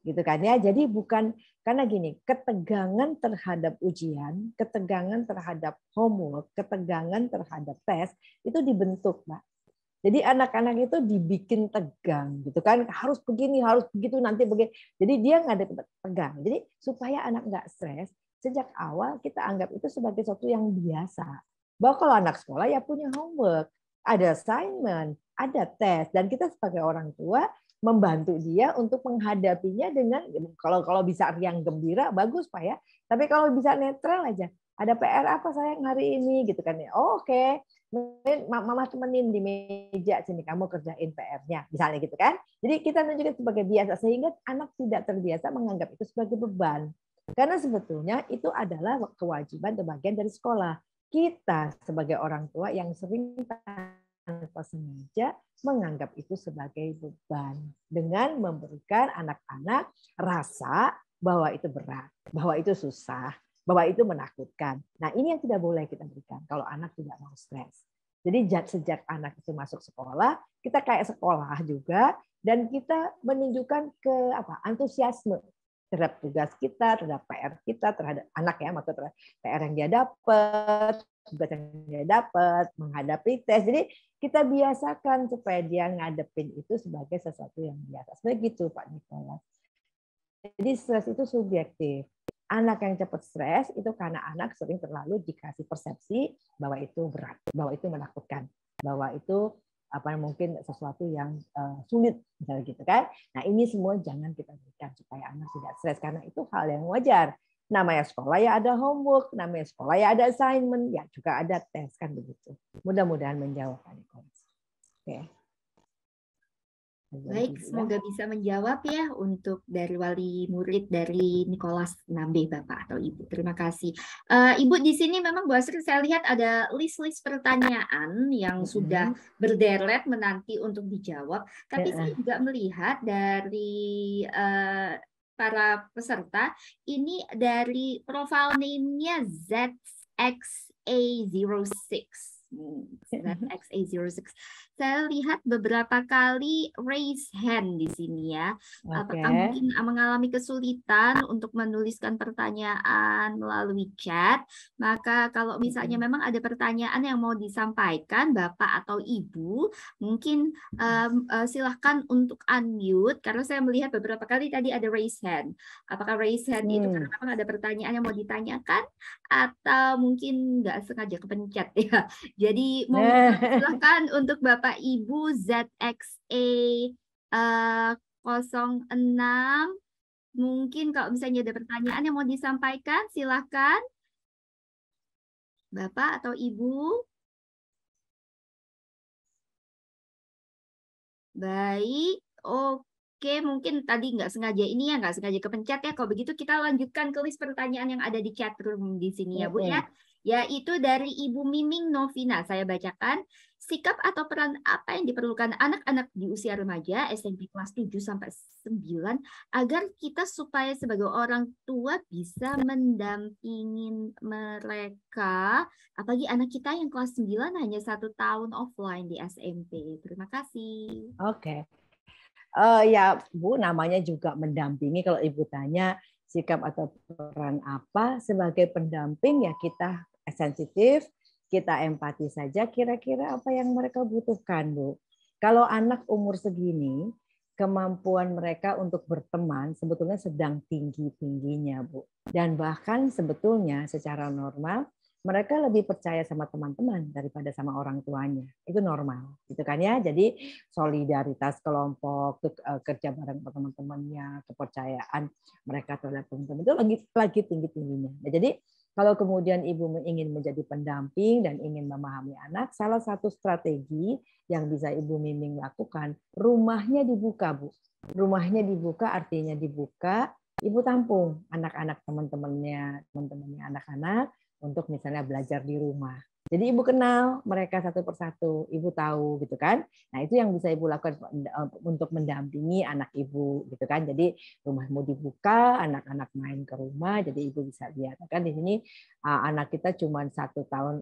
Gitu kan ya. Jadi bukan karena gini, ketegangan terhadap ujian, ketegangan terhadap homework, ketegangan terhadap tes itu dibentuk, Mbak. Jadi anak-anak itu dibikin tegang gitu kan, harus begini, harus begitu, nanti begini. Jadi dia nggak ada tegang. Jadi supaya anak nggak stres, sejak awal kita anggap itu sebagai sesuatu yang biasa. Bahwa kalau anak sekolah ya punya homework, ada assignment, ada tes, dan kita sebagai orang tua membantu dia untuk menghadapinya dengan kalau bisa yang gembira bagus Pak ya. Tapi kalau bisa netral aja. Ada PR apa sayang hari ini gitu kan ya. Oh, oke. Mama temenin di meja sini kamu kerjain PR-nya misalnya gitu kan. Jadi kita tunjukkan sebagai biasa sehingga anak tidak terbiasa menganggap itu sebagai beban. Karena sebetulnya itu adalah kewajiban atau bagian dari sekolah. Kita sebagai orang tua yang sering tanpa sengaja menganggap itu sebagai beban dengan memberikan anak-anak rasa bahwa itu berat, bahwa itu susah, bahwa itu menakutkan. Nah, ini yang tidak boleh kita berikan kalau anak tidak mau stres. Jadi sejak anak itu masuk sekolah, kita kayak sekolah juga, dan kita menunjukkan antusiasme terhadap tugas kita, terhadap PR kita, terhadap anak ya, maksudnya PR yang dia dapat, tugas yang dia dapat, menghadapi tes. Jadi kita biasakan supaya dia ngadepin itu sebagai sesuatu yang biasa. Sebenarnya gitu Pak Nicholas. Jadi stres itu subjektif. Anak yang cepat stres itu karena anak sering terlalu dikasih persepsi bahwa itu berat, bahwa itu menakutkan, bahwa itu mungkin sesuatu yang sulit misalnya gitu kan. Nah, ini semua jangan kita berikan supaya anak tidak stres karena itu hal yang wajar. Namanya sekolah ya ada homework, namanya sekolah ya ada assignment, ya juga ada tes kan begitu. Mudah-mudahan menjawab Pak Nicholas. Oke. Baik, semoga bisa menjawab ya untuk dari wali murid dari Nicholas Nambe, Bapak atau Ibu. Terima kasih. Ibu di sini memang Bu Astrid saya lihat ada list-list pertanyaan yang sudah berderet menanti untuk dijawab. Tapi saya juga melihat dari para peserta ini dari profile name-nya ZXA06. ZXA06. Saya lihat beberapa kali raise hand di sini ya. Apakah mungkin mengalami kesulitan untuk menuliskan pertanyaan melalui chat? Maka kalau misalnya memang ada pertanyaan yang mau disampaikan Bapak atau Ibu, mungkin silahkan untuk unmute karena saya melihat beberapa kali tadi ada raise hand. Apakah raise hand itu karena memang ada pertanyaan yang mau ditanyakan atau mungkin nggak sengaja kepencet ya? Jadi silakan untuk Bapak Ibu ZXA 06. Mungkin kalau misalnya ada pertanyaan yang mau disampaikan, silakan Bapak atau Ibu. Baik, oke, mungkin tadi nggak sengaja ini ya, nggak sengaja kepencet ya. Kalau begitu kita lanjutkan ke list pertanyaan yang ada di chat room di sini ya Bu ya. Yaitu dari Ibu Miming Novina. Saya bacakan, sikap atau peran apa yang diperlukan anak-anak di usia remaja SMP kelas 7 sampai 9 agar kita supaya sebagai orang tua bisa mendampingi mereka, apalagi anak kita yang kelas 9 hanya 1 tahun offline di SMP. Terima kasih. Oke. Ya Bu, namanya juga mendampingi. Kalau Ibu tanya sikap atau peran apa, sebagai pendamping ya kita sensitif, kita empati saja kira-kira apa yang mereka butuhkan, Bu. Kalau anak umur segini, kemampuan mereka untuk berteman sebetulnya sedang tinggi-tingginya, Bu. Dan bahkan sebetulnya secara normal mereka lebih percaya sama teman-teman daripada sama orang tuanya. Itu normal, gitu kan ya. Jadi solidaritas kelompok, kerja bareng teman-temannya, kepercayaan mereka terhadap teman-teman itu lagi tinggi-tingginya. Nah, jadi kalau kemudian Ibu ingin menjadi pendamping dan ingin memahami anak, salah satu strategi yang bisa Ibu Miming lakukan, rumahnya dibuka, Bu. Rumahnya dibuka artinya dibuka, Ibu tampung anak-anak teman-temannya anak-anak untuk misalnya belajar di rumah. Jadi Ibu kenal mereka satu persatu, Ibu tahu gitu kan. Nah, itu yang bisa Ibu lakukan untuk mendampingi anak Ibu gitu kan. Jadi rumahmu dibuka, anak-anak main ke rumah, jadi Ibu bisa lihat kan di sini anak kita cuma 1 tahun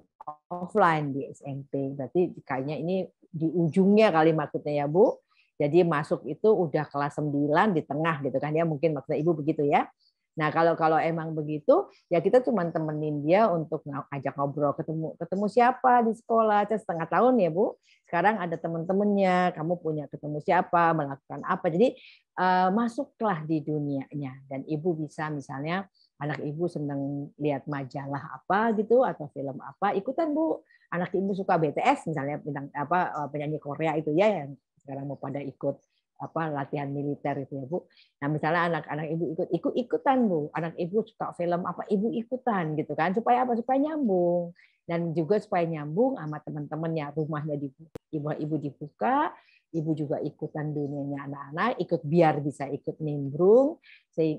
offline di SMP. Berarti kayaknya ini di ujungnya kali maksudnya ya, Bu. Jadi masuk itu udah kelas 9 di tengah gitu kan ya. Mungkin maksudnya Ibu begitu ya. Nah, kalau emang begitu, ya kita cuma temenin dia untuk ajak ngobrol, ketemu siapa di sekolah, setengah tahun ya Bu. Sekarang ada teman-temannya, kamu punya ketemu siapa, melakukan apa. Jadi masuklah di dunianya dan Ibu bisa misalnya anak Ibu senang lihat majalah apa gitu atau film apa, ikutan Bu. Anak Ibu suka BTS misalnya penyanyi Korea itu ya yang sekarang mau pada ikut latihan militer itu ya Bu. Nah misalnya anak-anak Ibu ikutan Bu, anak Ibu suka film apa, Ibu ikutan gitu kan, supaya apa? Supaya nyambung dan juga supaya nyambung sama teman-temannya, rumahnya Ibu dibuka, Ibu juga ikutan dunianya anak-anak, biar bisa ikut nimbrung,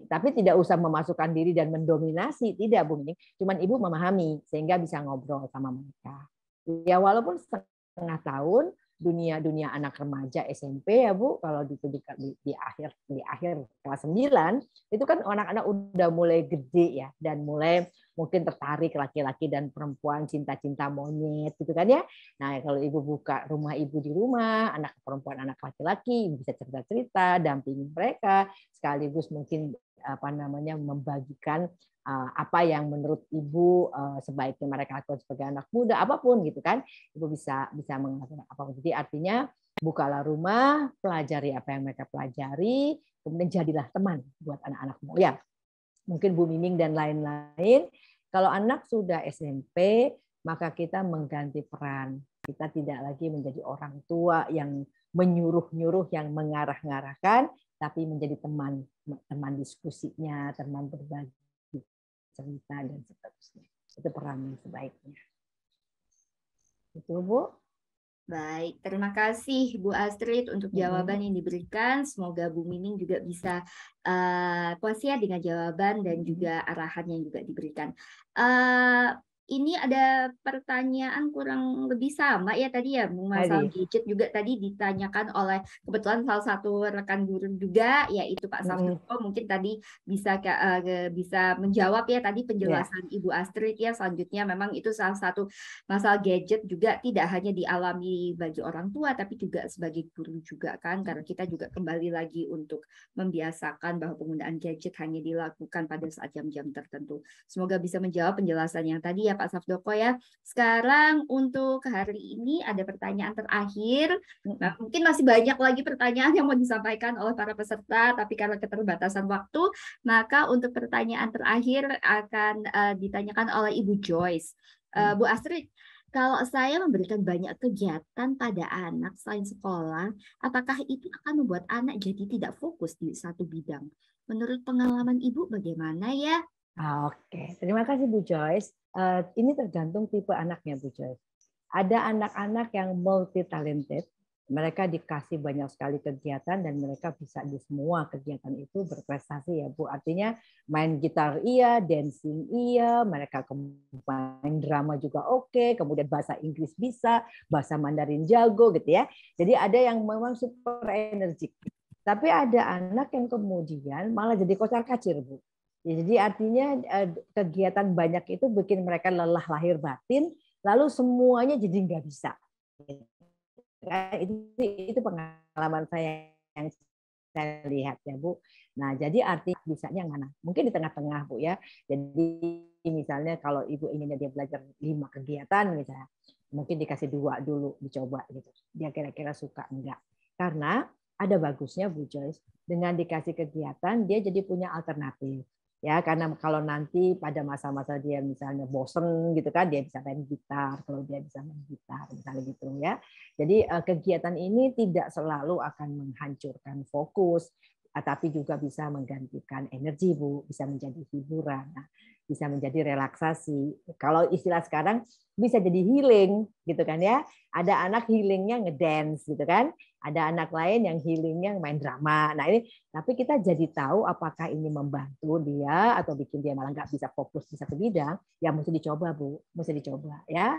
tapi tidak usah memasukkan diri dan mendominasi, tidak Bu, cuman Ibu memahami sehingga bisa ngobrol sama mereka. Ya walaupun setengah tahun dunia anak remaja SMP ya Bu, kalau di akhir kelas 9 itu kan anak-anak udah mulai gede ya, dan mulai mungkin tertarik laki-laki dan perempuan, cinta-cinta monyet gitu kan ya. Nah, kalau ibu buka rumah ibu di rumah, anak perempuan, anak laki-laki, ibu bisa cerita-cerita, dampingi mereka, sekaligus mungkin membagikan apa yang menurut ibu sebaiknya mereka lakukan sebagai anak muda, apapun gitu kan, ibu bisa mengatakan apapun. Jadi artinya bukalah rumah, pelajari apa yang mereka pelajari, kemudian jadilah teman buat anak-anakmu ya. Mungkin Bu Mining dan lain-lain. Kalau anak sudah SMP, maka kita mengganti peran. Kita tidak lagi menjadi orang tua yang menyuruh-nyuruh, yang mengarah-ngarahkan, tapi menjadi teman diskusinya, teman berbagi cerita dan seterusnya. Itu peran yang sebaiknya. Itu Bu. Baik, terima kasih Bu Astrid untuk jawaban yang diberikan. Semoga Bu Mining juga bisa puas ya dengan jawaban dan juga arahan yang juga diberikan. Ini ada pertanyaan kurang lebih sama ya tadi ya, masalah gadget juga tadi ditanyakan oleh kebetulan salah satu rekan guru juga, yaitu Pak Safdoko. Mungkin tadi bisa menjawab ya tadi penjelasan Ibu Astrid ya. Selanjutnya memang itu salah satu masalah gadget juga tidak hanya dialami bagi orang tua, tapi juga sebagai guru juga kan, karena kita juga kembali lagi untuk membiasakan bahwa penggunaan gadget hanya dilakukan pada saat jam-jam tertentu. Semoga bisa menjawab penjelasan yang tadi ya Pak Safdoko ya. Sekarang untuk hari ini ada pertanyaan terakhir. Nah, mungkin masih banyak lagi pertanyaan yang mau disampaikan oleh para peserta, tapi karena keterbatasan waktu, maka untuk pertanyaan terakhir akan ditanyakan oleh Ibu Joyce. Bu Astrid, kalau saya memberikan banyak kegiatan pada anak selain sekolah, apakah itu akan membuat anak jadi tidak fokus di satu bidang? Menurut pengalaman Ibu bagaimana ya? Oke, terima kasih Bu Joyce. Ini tergantung tipe anaknya Bu Joyce. Ada anak-anak yang multi talented, mereka dikasih banyak sekali kegiatan dan mereka bisa di semua kegiatan itu berprestasi ya Bu. Artinya main gitar iya, dancing iya, mereka main drama juga oke, kemudian bahasa Inggris bisa, bahasa Mandarin jago gitu ya. Jadi ada yang memang super energik. Tapi ada anak yang kemudian malah jadi kocar-kacir Bu. Jadi artinya kegiatan banyak itu bikin mereka lelah lahir batin, lalu semuanya jadi nggak bisa. Itu pengalaman saya yang saya lihat ya Bu. Nah jadi artinya bisanya yang mana? Mungkin di tengah-tengah Bu ya. Jadi misalnya kalau ibu inginnya dia belajar 5 kegiatan misalnya, mungkin dikasih 2 dulu dicoba gitu. Dia kira-kira suka enggak? Karena ada bagusnya Bu Joyce, dengan dikasih kegiatan dia jadi punya alternatif. Ya, karena kalau nanti pada masa-masa dia misalnya bosen gitu kan, dia bisa main gitar, kalau dia bisa main gitar misalnya gitu ya. Jadi kegiatan ini tidak selalu akan menghancurkan fokus, tapi juga bisa menggantikan energi Bu, bisa menjadi hiburan, bisa menjadi relaksasi. Kalau istilah sekarang bisa jadi healing gitu kan ya. Ada anak healingnya ngedance gitu kan. Ada anak lain yang healingnya main drama. Nah ini, tapi kita jadi tahu apakah ini membantu dia atau bikin dia malah nggak bisa fokus di satu bidang. Ya mesti dicoba Bu, mesti dicoba ya.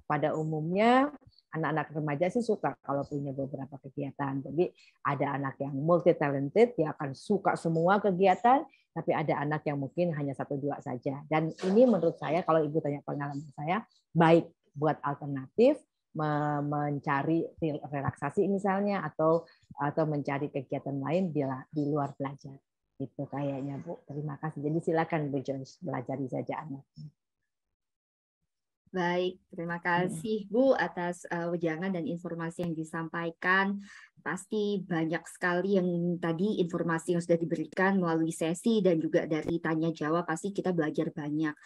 Pada umumnya anak-anak remaja sih suka kalau punya beberapa kegiatan. Jadi ada anak yang multi talented, dia akan suka semua kegiatan. Tapi ada anak yang mungkin hanya 1-2 saja. Dan ini menurut saya, kalau Ibu tanya pengalaman saya, baik buat alternatif, mencari relaksasi misalnya, atau mencari kegiatan lain di luar belajar. Itu kayaknya Bu. Terima kasih. Jadi silakan Bu Joyce, belajari saja anaknya. Baik, terima kasih Bu atas wejangan dan informasi yang disampaikan. Pasti banyak sekali yang tadi informasi yang sudah diberikan melalui sesi dan juga dari tanya jawab, pasti kita belajar banyak.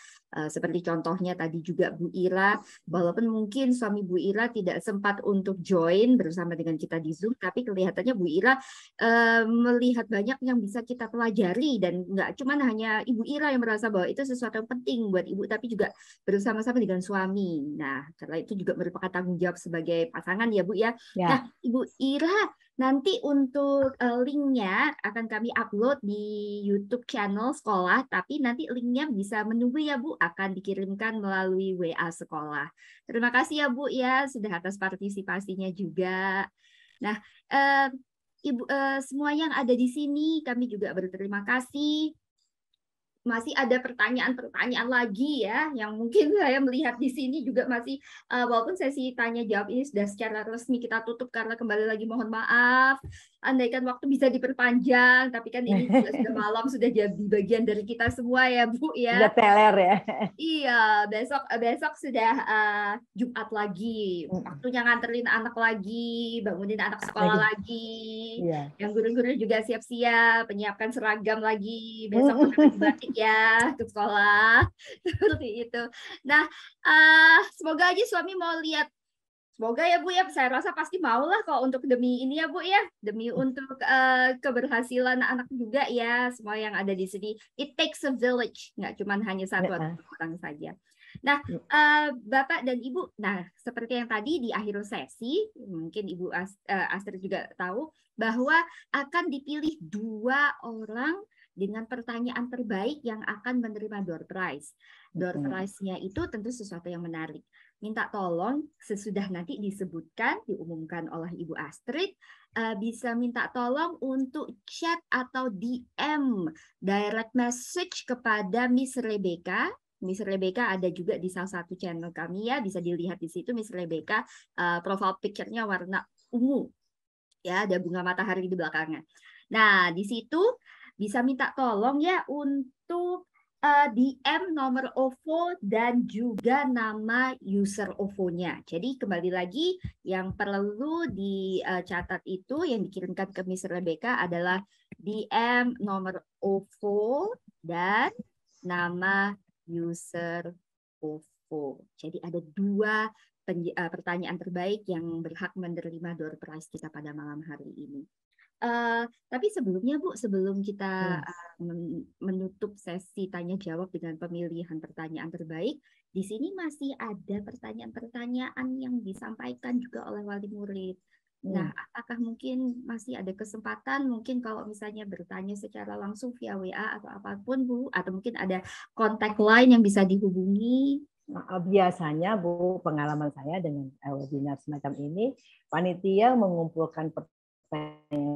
Seperti contohnya tadi juga Bu Ira, walaupun mungkin suami Bu Ira tidak sempat untuk join bersama dengan kita di Zoom, tapi kelihatannya Bu Ira melihat banyak yang bisa kita pelajari, dan nggak cuma hanya Ibu Ira yang merasa bahwa itu sesuatu yang penting buat Ibu, tapi juga bersama-sama dengan suami. Nah, karena itu juga merupakan tanggung jawab sebagai pasangan ya Bu ya. Nah, Ibu Ira nanti untuk linknya akan kami upload di YouTube channel sekolah, tapi nanti linknya bisa menunggu ya Bu, akan dikirimkan melalui WA sekolah. Terima kasih ya Bu ya, sudah atas partisipasinya juga. Nah, Ibu semua yang ada di sini, kami juga berterima kasih. Masih ada pertanyaan-pertanyaan lagi ya, yang mungkin saya melihat di sini juga masih, walaupun sesi tanya jawab ini sudah secara resmi kita tutup karena kembali lagi mohon maaf, andaikan waktu bisa diperpanjang, tapi kan ini juga sudah malam, sudah jadi bagian dari kita semua ya Bu ya. Sudah teler ya. Iya, besok sudah Jumat lagi, waktunya nganterin anak lagi, bangunin anak sekolah lagi. Iya. Yang guru-guru juga siap-siap, menyiapkan seragam lagi, besok pakai baju batik ya ke sekolah. Seperti itu. Nah, semoga aja suami mau lihat. Semoga ya Bu ya, saya rasa pasti mau lah kok untuk demi ini ya Bu ya, demi untuk keberhasilan anak juga ya, semua yang ada di sini. It takes a village, nggak cuma hanya satu atau dua orang saja. Nah, Bapak dan Ibu, nah seperti yang tadi di akhir sesi, mungkin Ibu Astrid juga tahu bahwa akan dipilih 2 orang dengan pertanyaan terbaik yang akan menerima door prize. Door prize-nya itu tentu sesuatu yang menarik. Minta tolong sesudah nanti disebutkan, diumumkan oleh Ibu Astrid, bisa minta tolong untuk chat atau DM, direct message kepada Miss Rebecca. Miss Rebecca ada juga di salah satu channel kami ya, bisa dilihat di situ Miss Rebecca, profile picture-nya warna ungu. Ya, ada bunga matahari di belakangnya. Nah, di situ bisa minta tolong ya untuk DM nomor OVO dan juga nama user OVO-nya. Jadi kembali lagi yang perlu dicatat itu yang dikirimkan ke Miss Rebecca adalah DM nomor OVO dan nama user OVO. Jadi ada 2 pertanyaan terbaik yang berhak menerima door prize kita pada malam hari ini. Tapi sebelumnya Bu, sebelum kita menutup sesi tanya jawab dengan pemilihan pertanyaan terbaik, di sini masih ada pertanyaan-pertanyaan yang disampaikan juga oleh wali murid. Nah, apakah mungkin masih ada kesempatan, mungkin kalau misalnya bertanya secara langsung via WA atau apapun Bu, atau mungkin ada kontak lain yang bisa dihubungi? Biasanya Bu, pengalaman saya dengan webinar semacam ini, panitia mengumpulkan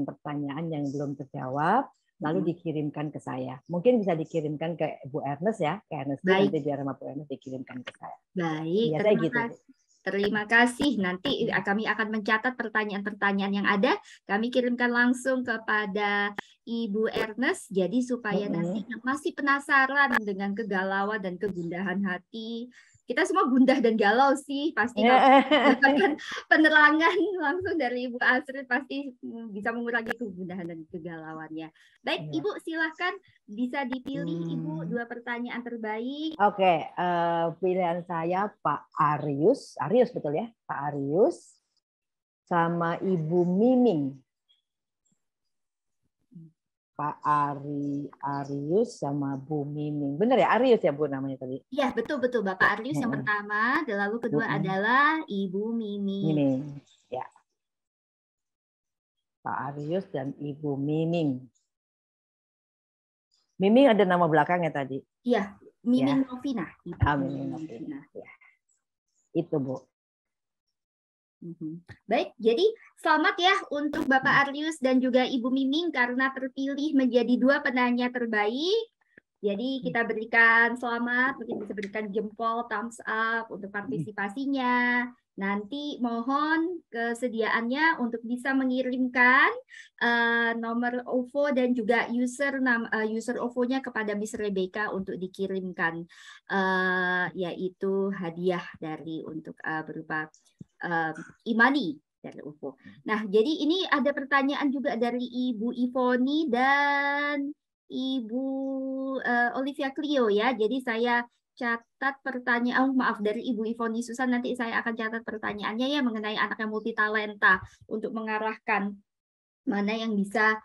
pertanyaan yang belum terjawab, lalu dikirimkan ke saya. Mungkin bisa dikirimkan ke Bu Ernest ya, ke Ernest, nanti biar sama Bu Ernest dikirimkan ke saya. Baik, terima kasih. Nanti kami akan mencatat pertanyaan-pertanyaan yang ada, kami kirimkan langsung kepada Ibu Ernest, jadi supaya nanti yang masih penasaran dengan kegalauan dan kegundahan hati, kita semua gundah dan galau sih, pasti kalau mendapatkan penerangan langsung dari Ibu Astrid pasti bisa mengurangi kegundahan dan kegalauannya. Baik, Ibu silahkan bisa dipilih Ibu 2 pertanyaan terbaik. Oke, pilihan saya Pak Arius betul ya, Pak Arius sama Ibu Miming. Pak Arius sama Bu Miming. Benar ya, Arius ya Bu namanya tadi? Iya, betul Bapak Arius yang pertama, lalu kedua adalah Ibu Miming. Ya. Pak Arius dan Ibu Miming. Miming ada nama belakangnya tadi? Iya, Miming Novina. Miming Novina. Ya. Itu Bu. Baik, jadi selamat ya untuk Bapak Arius dan juga Ibu Miming karena terpilih menjadi 2 penanya terbaik. Jadi kita berikan selamat, mungkin bisa berikan jempol, thumbs up untuk partisipasinya. Nanti mohon kesediaannya untuk bisa mengirimkan nomor OVO dan juga user OVO-nya kepada Miss Rebecca untuk dikirimkan, yaitu hadiah dari untuk berupa e-money dari OVO. Nah, jadi ini ada pertanyaan juga dari Ibu Ivoni dan Ibu Olivia Clio ya. Jadi saya catat pertanyaan, maaf dari Ibu Ivoni Susan, nanti saya akan catat pertanyaannya ya mengenai anak yang multitalenta untuk mengarahkan mana yang bisa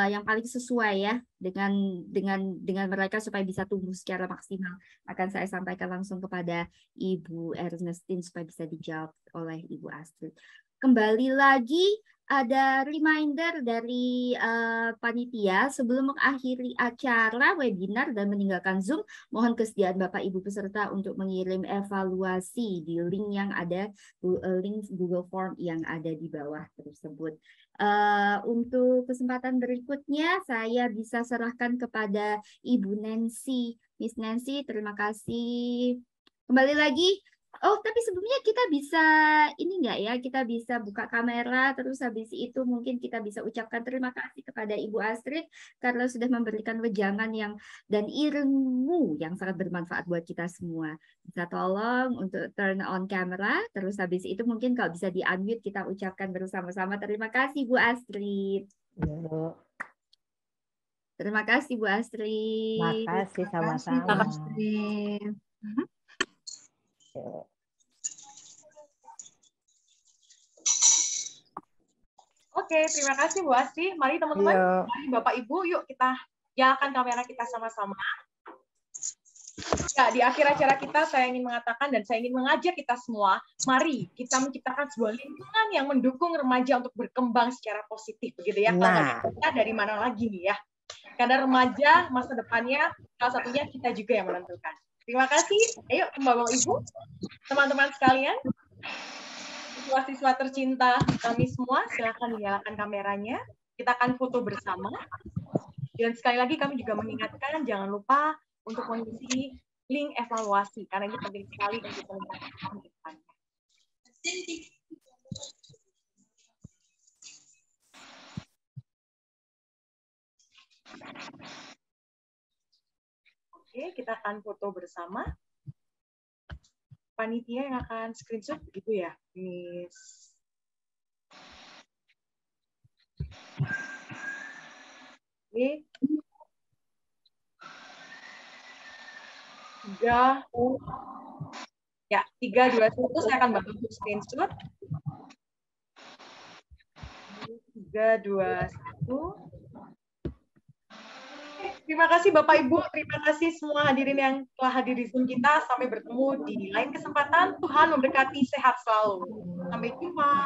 yang paling sesuai ya dengan mereka supaya bisa tumbuh secara maksimal. Akan saya sampaikan langsung kepada Ibu Ernestine supaya bisa dijawab oleh Ibu Astrid. kembali lagi ada reminder dari panitia sebelum mengakhiri acara webinar dan meninggalkan Zoom, mohon kesediaan Bapak Ibu peserta untuk mengirim evaluasi di link yang ada, link Google Form yang ada di bawah tersebut. Untuk kesempatan berikutnya saya bisa serahkan kepada Ibu Nancy. Miss Nancy, terima kasih. Kembali lagi. Oh, tapi sebelumnya kita bisa ini enggak ya? Kita bisa buka kamera, terus habis itu mungkin kita bisa ucapkan terima kasih kepada Ibu Astrid karena sudah memberikan wejangan yang dan ilmu yang sangat bermanfaat buat kita semua. Bisa tolong untuk turn on camera, terus habis itu mungkin kalau bisa di-unmute kita ucapkan bersama-sama terima kasih Bu Astrid. Terima kasih Bu Astrid. Terima kasih sama-sama. Terima kasih. Oke, terima kasih Bu Astrid. Mari teman-teman, mari Bapak Ibu, yuk kita nyalakan kamera kita sama-sama. Ya, di akhir acara kita saya ingin mengatakan dan saya ingin mengajak kita semua, mari kita menciptakan sebuah lingkungan yang mendukung remaja untuk berkembang secara positif, begitu ya. Kalau kita dari mana lagi nih ya? Karena remaja masa depannya salah satunya kita juga yang menentukan. Terima kasih. Ayo Bapak Ibu, teman-teman sekalian, siswa-siswa tercinta kami semua, silakan nyalakan kameranya. Kita akan foto bersama. Dan sekali lagi kami juga mengingatkan jangan lupa untuk mengisi link evaluasi karena ini penting sekali untuk meningkatkan ke depannya. Oke, kita akan foto bersama. Panitia yang akan screenshot begitu ya, Miss. Oke. 3, 2, 1, saya akan bantu screenshot. 3, 2, 1. Terima kasih Bapak Ibu, terima kasih semua hadirin yang telah hadir di Zoom kita. Sampai bertemu di lain kesempatan. Tuhan memberkati, sehat selalu. Sampai jumpa.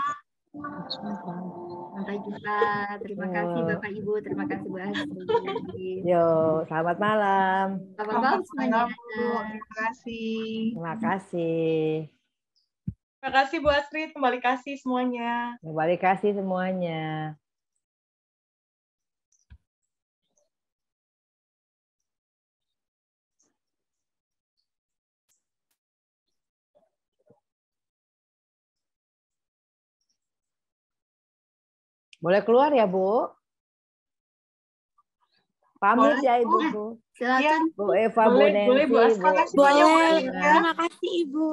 Sampai jumpa. Terima kasih Bapak Ibu, terima kasih Bu Astrid. Yo, selamat malam. Selamat malam semuanya. Terima kasih. Terima kasih. Terima kasih Bu Astrid, kembali kasih semuanya. Kembali kasih semuanya. Boleh keluar ya, Bu? Pamit ya, Ibu. Bu. Silakan. Bu Eva, Bu Nancy. Boleh, Bu Astrid. Boleh. Terima kasih, Ibu.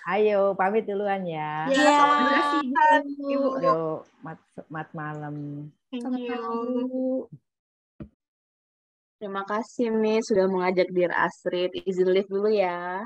Ayo, pamit duluan ya. Ya, terima kasih Ibu. Yo, mat malam. Thank you. Terima kasih, Miss, sudah mengajak Dear Astrid. Izin live dulu ya.